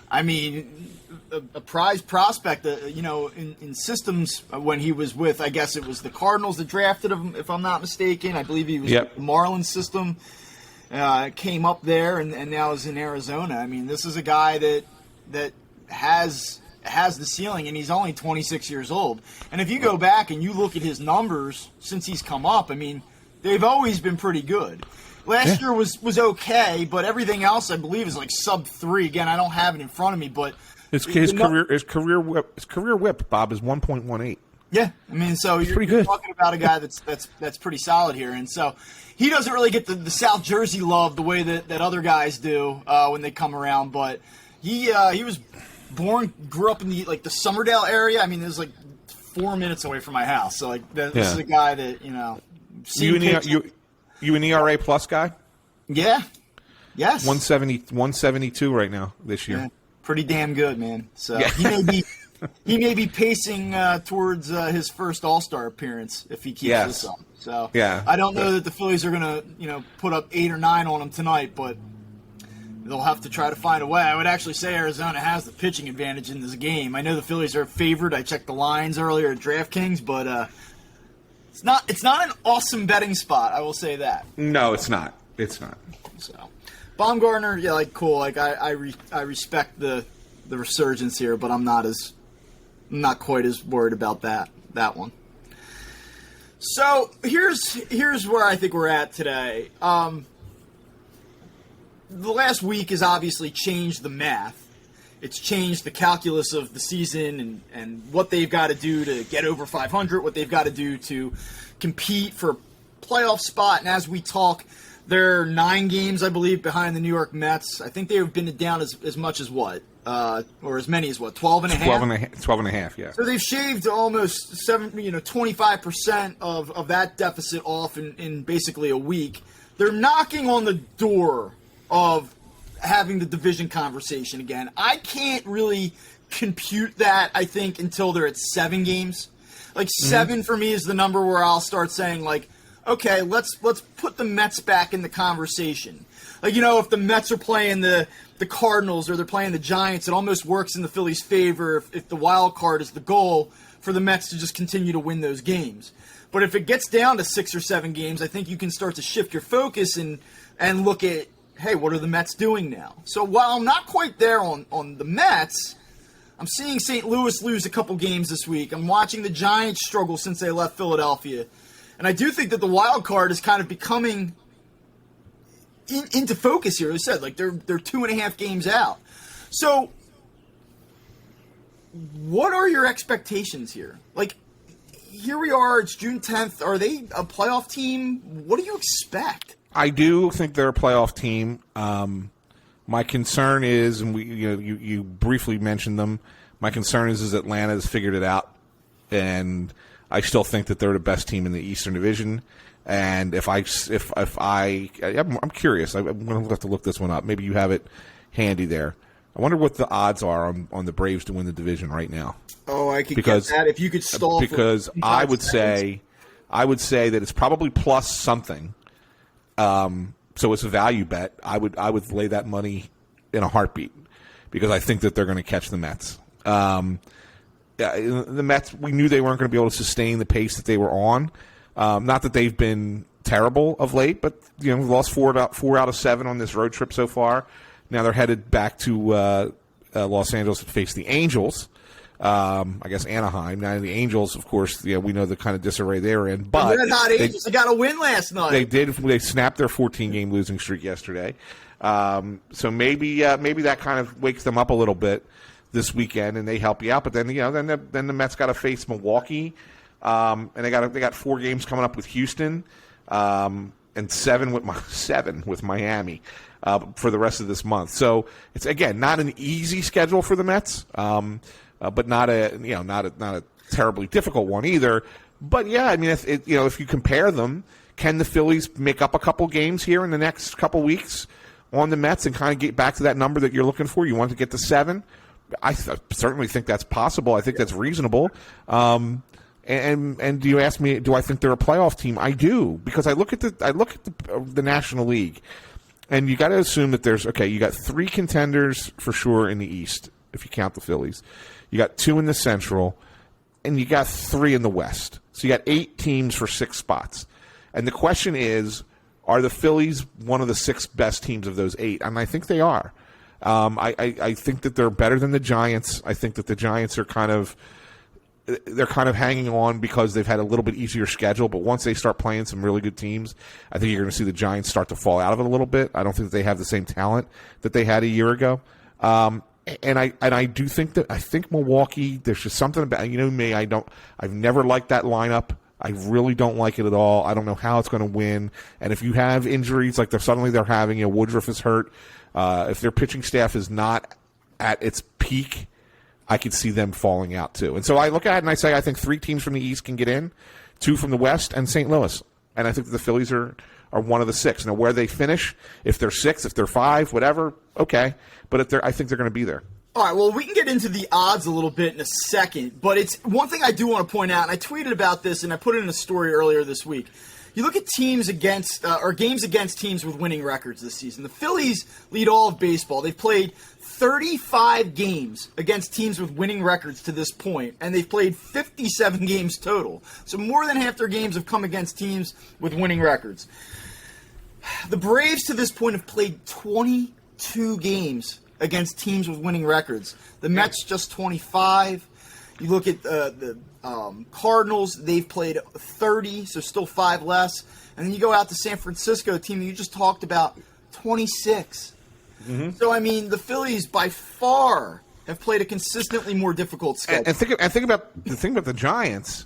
I mean, a prize prospect. In systems when he was with, I guess it was the Cardinals that drafted him, if I'm not mistaken. I believe he was with the Marlins system. Came up there and now is in Arizona. I mean, this is a guy that has the ceiling, and he's only 26 years old. And if you go back and you look at his numbers since he's come up, I mean, they've always been pretty good. Last year was okay, but everything else I believe is like sub 3. Again, I don't have it in front of me, but his career whip, Bob, is 1.18. Yeah, I mean, so you're talking about a guy that's pretty solid here, and so he doesn't really get the South Jersey love the way that other guys do when they come around. But he was grew up in the Summerdale area. I mean, it was like 4 minutes away from my house. So this is a guy that You an ERA plus guy? Yeah. Yes. 172 right now this year. Yeah, pretty damn good, man. So he may be pacing towards his first All-Star appearance if he keeps this up. So I don't know that the Phillies are going to put up 8 or 9 on him tonight, but they'll have to try to find a way. I would actually say Arizona has the pitching advantage in this game. I know the Phillies are favored. I checked the lines earlier at DraftKings, but it's not an awesome betting spot. I will say that. No, it's not. It's not. So Baumgartner, cool. I respect the resurgence here, but I'm not quite as worried about that one. So here's where I think we're at today. The last week has obviously changed the math. It's changed the calculus of the season and what they've got to do to get over 500, what they've got to do to compete for a playoff spot. And as we talk, they're 9 games, I believe, behind the New York Mets. I think they've been down as much as what? Or as many as what? 12 and a half? 12 and a half, yeah. So they've shaved almost 25% of that deficit off in basically a week. They're knocking on the door of having the division conversation again. I can't really compute that, I think, until they're at 7 games. 7 for me is the number where I'll start saying, okay, let's put the Mets back in the conversation. If the Mets are playing the Cardinals or they're playing the Giants, it almost works in the Phillies' favor if the wild card is the goal for the Mets to just continue to win those games. But if it gets down to 6 or 7 games, I think you can start to shift your focus and look at, hey, what are the Mets doing now? So while I'm not quite there on the Mets, I'm seeing St. Louis lose a couple games this week. I'm watching the Giants struggle since they left Philadelphia. And I do think that the wild card is kind of becoming into focus here. As I said, they're 2.5 games out. So what are your expectations here? Here we are, it's June 10th. Are they a playoff team? What do you expect? I do think they're a playoff team. My concern is, and you briefly mentioned them. My concern is Atlanta has figured it out, and I still think that they're the best team in the Eastern Division. And I'm curious. I'm going to have to look this one up. Maybe you have it handy there. I wonder what the odds are on the Braves to win the division right now. Oh, I could get that if you could stall. Because I would say that it's probably plus something. So it's a value bet. I would lay that money in a heartbeat because I think that they're going to catch the Mets. The Mets, we knew they weren't going to be able to sustain the pace that they were on. Not that they've been terrible of late, but we've lost four out of 7 on this road trip so far. Now they're headed back to Los Angeles to face the Angels. I guess Anaheim. Now the Angels, of course, we know the kind of disarray they're in. But Red Hot Angels, they got a win last night. They did. They snapped their 14-game losing streak yesterday. So maybe that kind of wakes them up a little bit this weekend, and they help you out. But then then the Mets got to face Milwaukee, and they got 4 games coming up with Houston, and 7 with Miami for the rest of this month. So it's again not an easy schedule for the Mets. But not a terribly difficult one either. But yeah, I mean, if you compare them, can the Phillies make up a couple games here in the next couple weeks on the Mets and kind of get back to that number that you're looking for? You want to get to 7? I certainly think that's possible. I think that's reasonable. And do you ask me, do I think they're a playoff team? I do, because I look at the National League, and you got to assume that you got 3 contenders for sure in the East if you count the Phillies. You got 2 in the Central, and you got 3 in the West. So you got 8 teams for 6 spots. And the question is, are the Phillies one of the 6 best teams of those 8? And I think they are. I think that they're better than the Giants. I think that the Giants are kind of hanging on because they've had a little bit easier schedule. But once they start playing some really good teams, I think you're going to see the Giants start to fall out of it a little bit. I don't think that they have the same talent that they had a year ago. And I do think that Milwaukee, there's just something about, me, I've never liked that lineup. I really don't like it at all. I don't know how it's going to win. And if you have injuries like they're having, Woodruff is hurt. If their pitching staff is not at its peak, I could see them falling out too. And so I look at it and I say I think 3 teams from the East can get in, 2 from the West, and St. Louis. And I think that the Phillies are one of the 6. Now, where they finish, if they're 6, if they're 5, whatever, okay. But I think they're going to be there. All right, well, we can get into the odds a little bit in a second, but it's one thing I do want to point out, and I tweeted about this, and I put it in a story earlier this week. You look at teams against or games against teams with winning records this season. The Phillies lead all of baseball. They've played 35 games against teams with winning records to this point, and they've played 57 games total. So more than half their games have come against teams with winning records. The Braves to this point have played 22 games against teams with winning records. The Mets just 25. You look at the Cardinals, they've played 30, so still 5 less. And then you go out to San Francisco, a team you just talked about, 26. Mm-hmm. So, I mean, the Phillies by far have played a consistently more difficult schedule. And think about the Giants.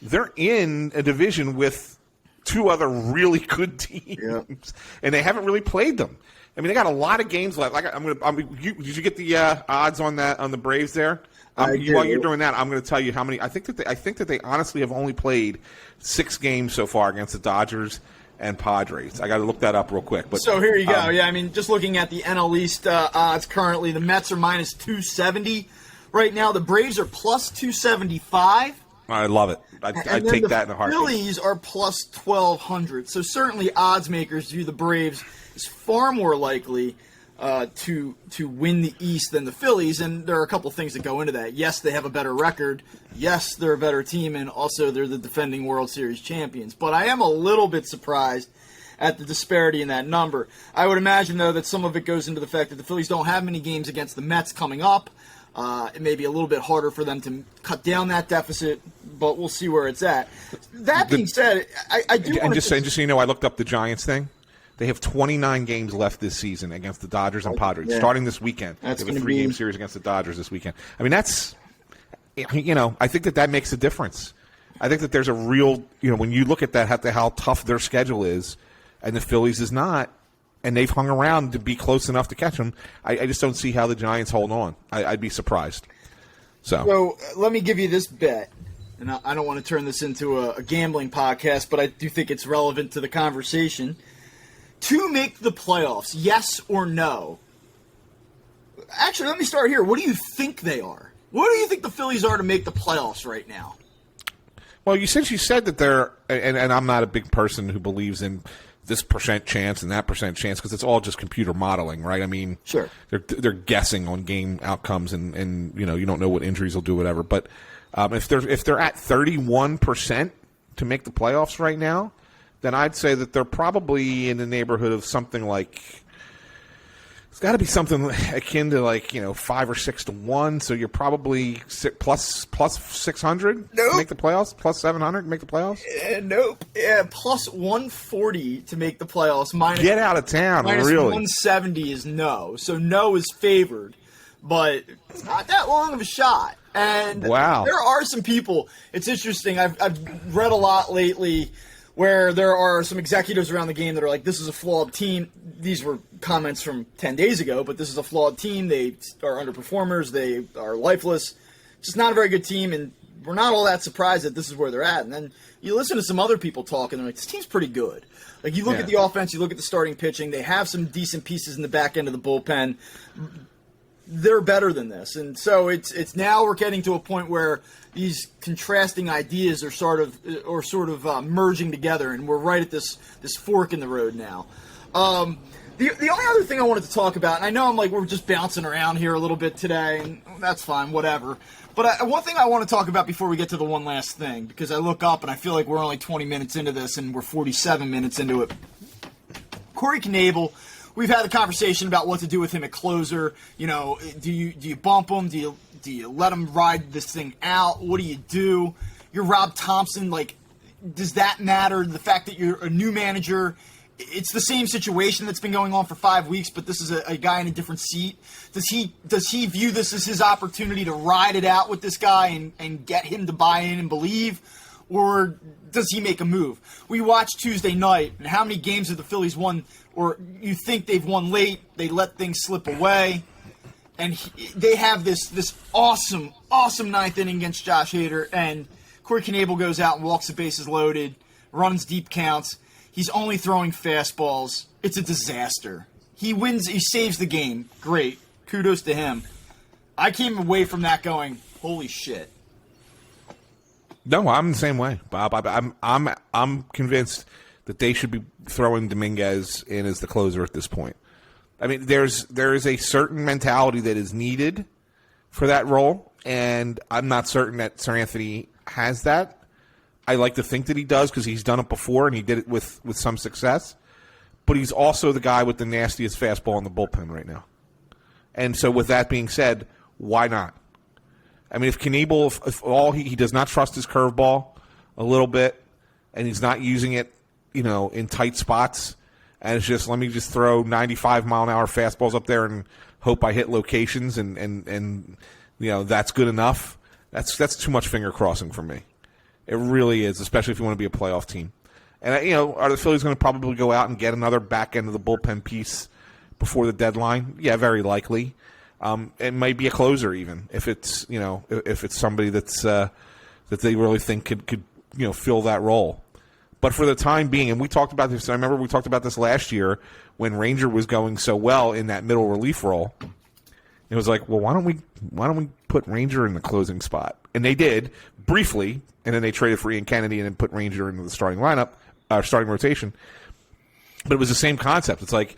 They're in a division with 2 other really good teams, and they haven't really played them. I mean, they got a lot of games left. Did you get the odds on that on the Braves there? While you're doing that, I'm going to tell you how many. I think that they honestly have only played 6 games so far against the Dodgers and Padres. I got to look that up real quick. But so here you go. Yeah, I mean, just looking at the NL East odds currently, the Mets are minus 270 right now. The Braves are plus 275. I love it. I take that in a heartbeat. The Phillies are plus 1,200. So certainly odds makers view the Braves as far more likely to win the East than the Phillies, and there are a couple things that go into that. Yes, they have a better record. Yes, they're a better team, and also they're the defending World Series champions. But I am a little bit surprised at the disparity in that number. I would imagine, though, that some of it goes into the fact that the Phillies don't have many games against the Mets coming up. It may be a little bit harder for them to cut down that deficit, but we'll see where it's at. That being said, I do want to... And just so you know, I looked up the Giants thing. They have 29 games left this season against the Dodgers and Padres, starting this weekend. They have a 3-game series against the Dodgers this weekend. I mean, that's, I think that makes a difference. I think that there's a real, when you look at that, how tough their schedule is, and the Phillies is not, and they've hung around to be close enough to catch him. I just don't see how the Giants hold on. I'd be surprised. So let me give you this bet, and I don't want to turn this into a gambling podcast, but I do think it's relevant to the conversation. To make the playoffs, yes or no? Actually, let me start here. What do you think they are? What do you think the Phillies are to make the playoffs right now? Well, since you said that they're, and I'm not a big person who believes in this percent chance and that percent chance because it's all just computer modeling, right? I mean, sure, they're guessing on game outcomes, and you don't know what injuries will do, whatever. But if they're at 31% to make the playoffs right now, then I'd say that they're probably in the neighborhood of something like. It's got to be something akin to 5 or 6 to 1. So you're probably plus 600 to make the playoffs, plus 700 to make the playoffs. Nope. Yeah, plus 140 to make the playoffs. Get out of town, minus really. 170 is no. So no is favored, but it's not that long of a shot. And wow, there are some people. It's interesting. I've read a lot lately where there are some executives around the game that are like, this is a flawed team. These were comments from 10 days ago, but this is a flawed team. They are underperformers. They are lifeless. Just not a very good team, and we're not all that surprised that this is where they're at. And then you listen to some other people talk, and they're like, this team's pretty good. Like, you look at the offense, you look at the starting pitching. They have some decent pieces in the back end of the bullpen. They're better than this. And so it's now we're getting to a point where these contrasting ideas are sort of merging together, and we're right at this fork in the road now. The only other thing I wanted to talk about, and I know we're just bouncing around here a little bit today, and that's fine, whatever. But one thing I want to talk about before we get to the one last thing, because I look up and I feel like we're only 20 minutes into this, and we're 47 minutes into it. Corey Knebel. We've had a conversation about what to do with him at closer. Do you bump him? Do you let him ride this thing out? What do you do? You're Rob Thompson. Does that matter? The fact that you're a new manager, it's the same situation that's been going on for 5 weeks, but this is a guy in a different seat. Does he view this as his opportunity to ride it out with this guy and get him to buy in and believe? Or does he make a move? We watched Tuesday night, and how many games have the Phillies won, or you think they've won late, they let things slip away, and they have this awesome ninth inning against Josh Hader, and Corey Knebel goes out and walks the bases loaded, runs deep counts. He's only throwing fastballs. It's a disaster. He wins. He saves the game. Great. Kudos to him. I came away from that going, holy shit. No, I'm the same way, Bob. I'm convinced that they should be throwing Dominguez in as the closer at this point. I mean, there is a certain mentality that is needed for that role, and I'm not certain that Sir Anthony has that. I like to think that he does because he's done it before and he did it with some success. But he's also the guy with the nastiest fastball in the bullpen right now. And so with that being said, why not? I mean, if Knebel, if all he does not trust his curveball a little bit, and he's not using it, in tight spots, and it's just let me just throw 95-mile-an-hour fastballs up there and hope I hit locations, and that's good enough. That's too much finger crossing for me. It really is, especially if you want to be a playoff team. And are the Phillies going to probably go out and get another back end of the bullpen piece before the deadline? Yeah, very likely. It might be a closer even if it's if it's somebody that's that they really think could fill that role. But for the time being, and we talked about this. I remember we talked about this last year when Ranger was going so well in that middle relief role. It was like, well, why don't we put Ranger in the closing spot? And they did briefly, and then they traded for Ian Kennedy and then put Ranger into the starting lineup, starting rotation. But it was the same concept. It's like,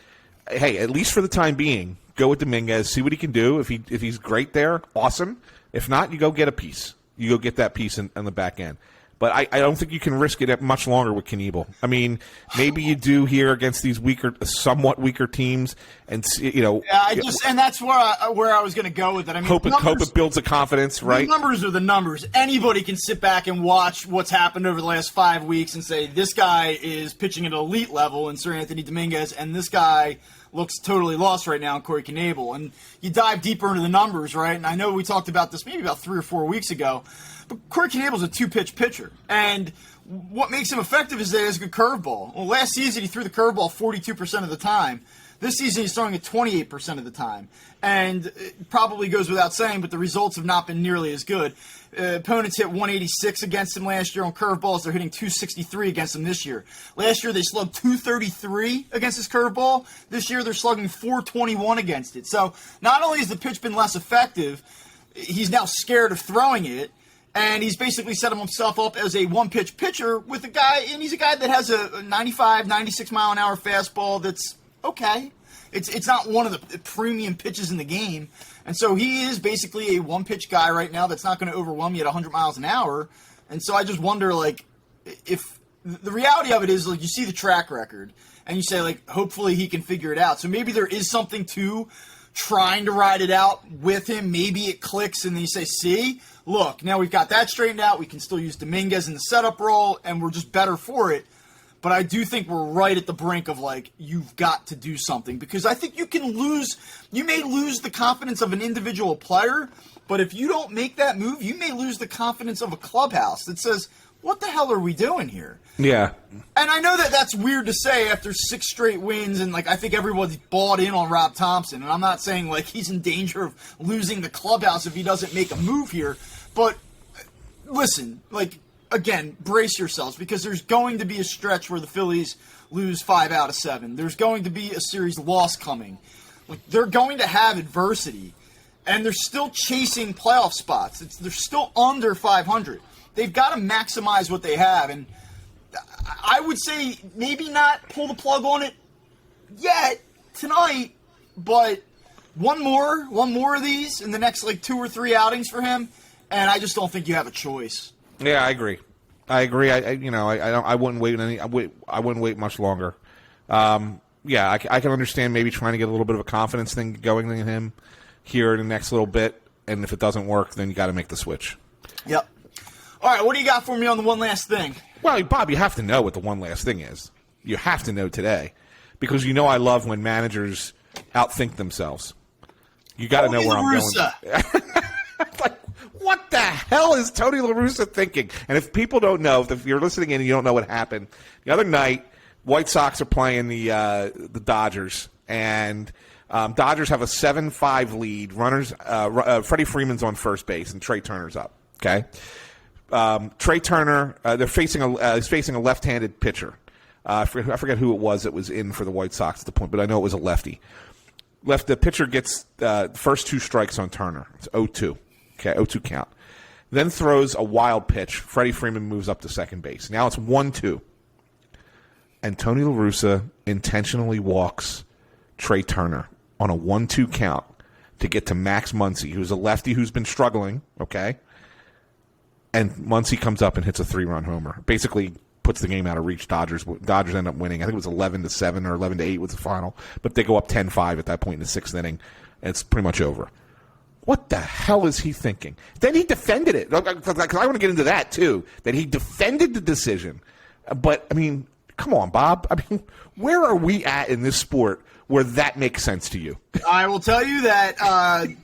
hey, at least for the time being, go with Dominguez, see what he can do. If he's great there, awesome. If not, you go get a piece. You go get that piece on the back end. But I don't think you can risk it much longer with Knebel. I mean, maybe you do here against these somewhat weaker teams, and Yeah, and that's where I was going to go with it. I mean, hope it builds the confidence, right? The numbers are the numbers. Anybody can sit back and watch what's happened over the last 5 weeks and say this guy is pitching at an elite level in Sir Anthony Dominguez, and this guy looks totally lost right now in Corey Knebel. And you dive deeper into the numbers, right? And I know we talked about this maybe about 3 or 4 weeks ago, but Corey Knebel's a 2-pitch pitcher. And what makes him effective is that he has a good curveball. Well, last season he threw the curveball 42% of the time. This season he's throwing it 28% of the time. And it probably goes without saying, but the results have not been nearly as good. Opponents hit 186 against him last year on curveballs. They're hitting 263 against him this year. Last year they slugged 233 against his curveball. This year they're slugging 421 against it. So not only has the pitch been less effective, he's now scared of throwing it. And he's basically set himself up as a one-pitch pitcher with a guy, and he's a guy that has a 95, 96-mile-an-hour fastball that's okay. It's not one of the premium pitches in the game. And so he is basically a one-pitch guy right now that's not going to overwhelm you at 100 miles an hour. And so I just wonder, like, if the reality of it is, like, you see the track record, and you say, like, hopefully he can figure it out. So maybe there is something to trying to ride it out with him. Maybe it clicks, and then you say, see, look, now we've got that straightened out. We can still use Dominguez in the setup role, and we're just better for it. But I do think we're right at the brink of, like, you've got to do something. Because I think you may lose the confidence of an individual player, but if you don't make that move, you may lose the confidence of a clubhouse that says, what the hell are we doing here? Yeah. And I know that that's weird to say after 6 straight wins, and, like, I think everyone's bought in on Rob Thompson. And I'm not saying, like, he's in danger of losing the clubhouse if he doesn't make a move here. But, listen, like, again, brace yourselves, because there's going to be a stretch where the Phillies lose 5 out of 7. There's going to be a series loss coming. Like, they're going to have adversity, and they're still chasing playoff spots. They're still under 500. They've got to maximize what they have, and I would say maybe not pull the plug on it yet tonight, but one more of these in the next, like, 2 or 3 outings for him, and I just don't think you have a choice. Yeah, I agree. I wouldn't wait I wouldn't wait much longer. I can understand maybe trying to get a little bit of a confidence thing going in him here in the next little bit, and if it doesn't work, then you got to make the switch. Yep. All right, what do you got for me on the one last thing? Well, Bob, you have to know what the one last thing is. You have to know today, because you know I love when managers outthink themselves. You got to know where I'm going. Like, what the hell is Tony La Russa thinking? And if people don't know, if you're listening in and you don't know what happened, the other night, White Sox are playing the Dodgers, and Dodgers have a 7-5 lead. Runners, Freddie Freeman's on first base, and Trey Turner's up. Okay, Trey Turner, they're facing a left-handed pitcher. I forget who it was that was in for the White Sox at the point, but I know it was a lefty. The pitcher gets the first 2 strikes on Turner. It's 0-2. Okay, 0-2 count. Then throws a wild pitch. Freddie Freeman moves up to second base. Now it's 1-2. And Tony La Russa intentionally walks Trey Turner on a 1-2 count to get to Max Muncy, who's a lefty who's been struggling, okay? And Muncy comes up and hits a 3-run homer. Basically puts the game out of reach. Dodgers end up winning. I think it was 11-7 or 11-8 was the final. But they go up 10-5 at that point in the 6th inning, and it's pretty much over. What the hell is he thinking? Then he defended it. Because I want to get into that, too, that he defended the decision. But, I mean, come on, Bob. I mean, where are we at in this sport where that makes sense to you? I will tell you that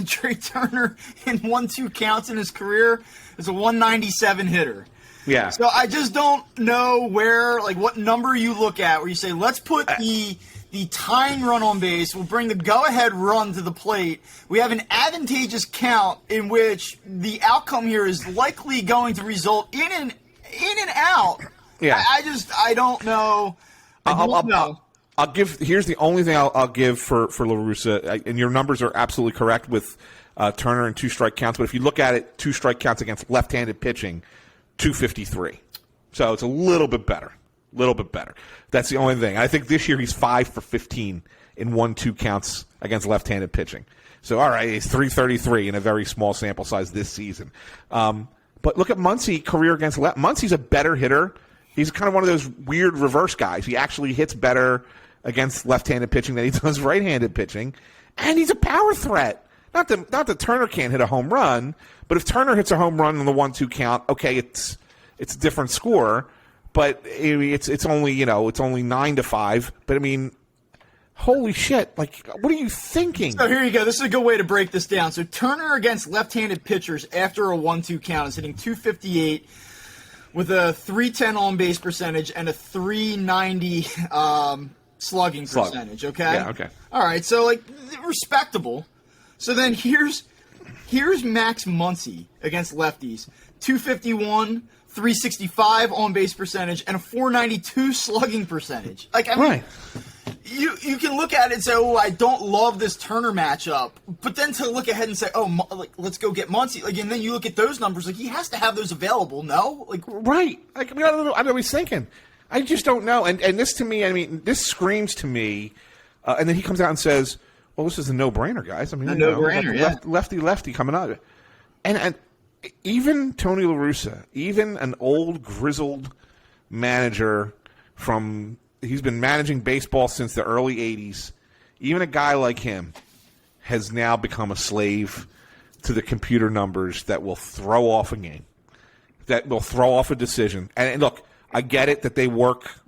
Trey Turner in 1-2 counts in his career is a 197 hitter. Yeah. So I just don't know what number you look at where you say, let's put the tying run on base. We'll bring the go-ahead run to the plate. We have an advantageous count in which the outcome here is likely going to result in an out. Yeah. I don't know. Here's the only thing I'll give for La Russa, and your numbers are absolutely correct with Turner and 2 strike counts, but if you look at it, 2 strike counts against left-handed pitching, 253. So it's a little bit better. That's the only thing. I think this year he's 5 for 15 in 1-2 counts against left-handed pitching. So, all right, he's 333 in a very small sample size this season. But look at Muncy, career against left. Muncy's a better hitter. He's kind of one of those weird reverse guys. He actually hits better against left-handed pitching than he does right-handed pitching. And he's a power threat. Not that Turner can't hit a home run, but if Turner hits a home run on the 1-2 count, okay, it's a different score. But it's only 9-5. But I mean, Holy shit! Like, what are you thinking? So here you go. This is a good way to break this down. So Turner against left-handed pitchers after a 1-2 count is hitting .258 with a .310 on-base percentage and a .390 slugging percentage. Okay. Yeah. Okay. All right. So like respectable. So then here's Max Muncy against lefties. .251, .365 on-base percentage, and a .492 slugging percentage. Like, I mean, Right. you can look at it and say, oh, I don't love this Turner matchup. But then to look ahead and say, oh, like, let's go get Muncy. Like, and then you look at those numbers, like, he has to have those available, no? Like, Right. Like, I mean, I don't know what he's thinking. I just don't know. And this to me, I mean, this screams to me. And then he comes out and says, well, this is a no-brainer, guys. I mean, A no-brainer, yeah. Lefty coming out. And even Tony La Russa, even an old, grizzled manager he's been managing baseball since the early 80s, even a guy like him has now become a slave to the computer numbers that will throw off a game, that will throw off a decision. And look, I get it that they work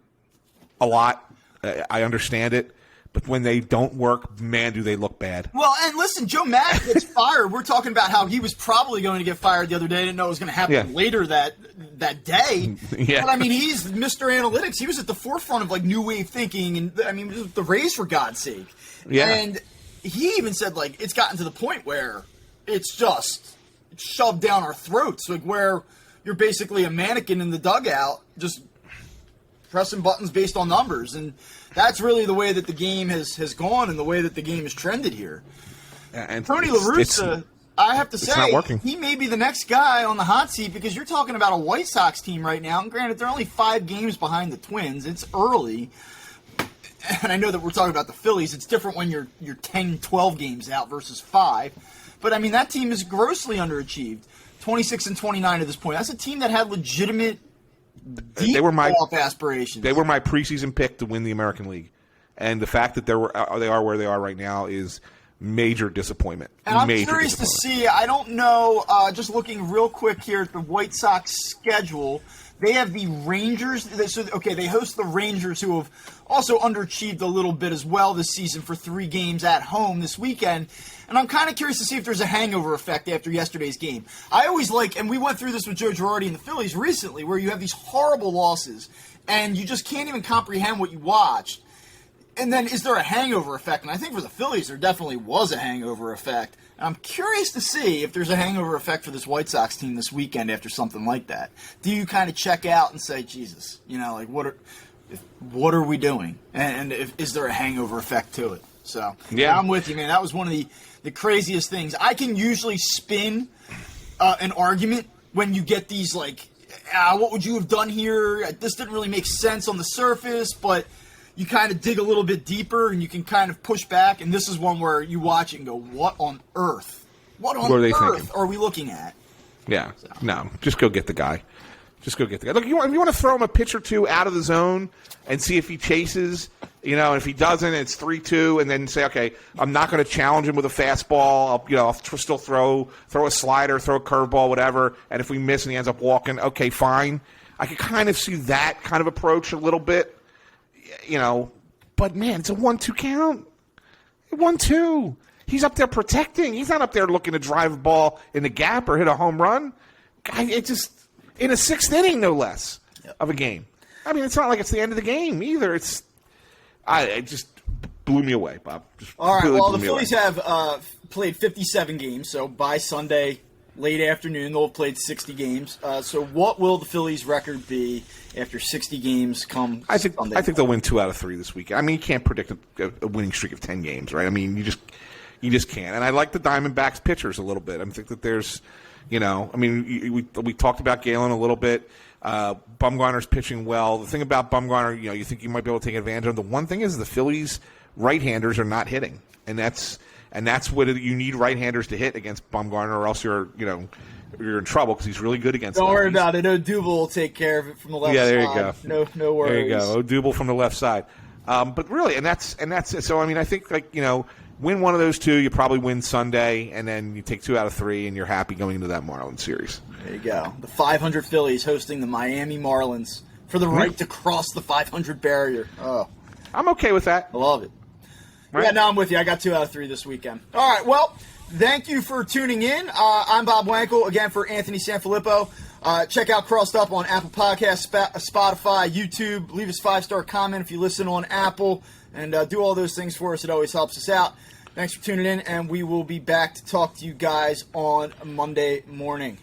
a lot. I understand it. But when they don't work, man, do they look bad. well, and listen, Joe Madden gets fired. We're talking about how he was probably going to get fired the other day. Didn't know it was going to happen later that day. Yeah. But, I mean, he's Mr. Analytics. He was at the forefront of, like, new wave thinking. And, I mean, the Rays, for God's sake. Yeah. And he even said, like, it's gotten to the point where it's just shoved down our throats, like, where you're basically a mannequin in the dugout just pressing buttons based on numbers. And that's really the way that the game has gone and the way that the game has trended here. And Tony La Russa, I have to say, not working. he may be the next guy on the hot seat because you're talking about a White Sox team right now. And granted, they're only 5 games behind the Twins. It's early. And I know that we're talking about the Phillies. It's different when you're 10, 12 games out versus 5. But, I mean, that team is grossly underachieved. 26-29 at this point. That's a team that had legitimate deep playoff aspirations. They were my preseason pick to win the American League, and the fact that they are where they are right now is major disappointment. And I'm curious to see. I don't know. Just looking real quick here at the White Sox schedule, they have the Rangers. They host the Rangers, who have also underachieved a little bit as well this season for 3 games at home this weekend. And I'm kind of curious to see if there's a hangover effect after yesterday's game. I always and we went through this with Joe Girardi and the Phillies recently, where you have these horrible losses, and you just can't even comprehend what you watched. And then is there a hangover effect? And I think for the Phillies, there definitely was a hangover effect. And I'm curious to see if there's a hangover effect for this White Sox team this weekend after something like that. Do you kind of check out and say, Jesus, like what are we doing? And is there a hangover effect to it? So yeah, I'm with you, man. That was one of the craziest things. I can usually spin an argument when you get these what would you have done here? This didn't really make sense on the surface, but you kind of dig a little bit deeper and you can kind of push back. And this is one where you watch it and go, what on earth? What on earth are we looking at? Yeah. So. No, just go get the guy. Just go get the guy. Look, if you want to throw him a pitch or two out of the zone and see if he chases, and if he doesn't, it's 3-2, and then say, okay, I'm not going to challenge him with a fastball. I'll still throw a slider, throw a curveball, whatever. And if we miss and he ends up walking, okay, fine. I could kind of see that kind of approach a little bit, But man, it's a 1-2 count. 1-2. He's up there protecting. He's not up there looking to drive a ball in the gap or hit a home run. It just. In a 6th inning, no less, of a game. I mean, it's not like it's the end of the game either. It just blew me away, Bob. All right, well, the Phillies have played 57 games, so by Sunday, late afternoon, they'll have played 60 games. So what will the Phillies' record be after 60 games come Sunday? I think they'll win 2 out of 3 this weekend. I mean, you can't predict a winning streak of 10 games, right? I mean, you just can't. And I like the Diamondbacks pitchers a little bit. I think that there's... we talked about Galen a little bit. Bumgarner's pitching well. The thing about Bumgarner, you think you might be able to take advantage of. The one thing is the Phillies' right-handers are not hitting, and that's what you need right-handers to hit against Bumgarner, or else you're in trouble because he's really good against. Don't worry about it. Odubel will take care of it from the left side. Yeah, there you go. No worries. There you go. Odubel from the left side. But really, and that's so. I mean, I think win one of those 2, you probably win Sunday, and then you take 2 out of 3, and you're happy going into that Marlins series. There you go. The 500 Phillies hosting the Miami Marlins for the right to cross the 500 barrier. Oh, I'm okay with that. I love it. Right? Yeah, no, I'm with you. I got 2 out of 3 this weekend. All right, well, thank you for tuning in. I'm Bob Wankel, again, for Anthony Sanfilippo. Check out Crossed Up on Apple Podcasts, Spotify, YouTube. Leave us a 5-star comment if you listen on Apple, and do all those things for us. It always helps us out. Thanks for tuning in, and we will be back to talk to you guys on Monday morning.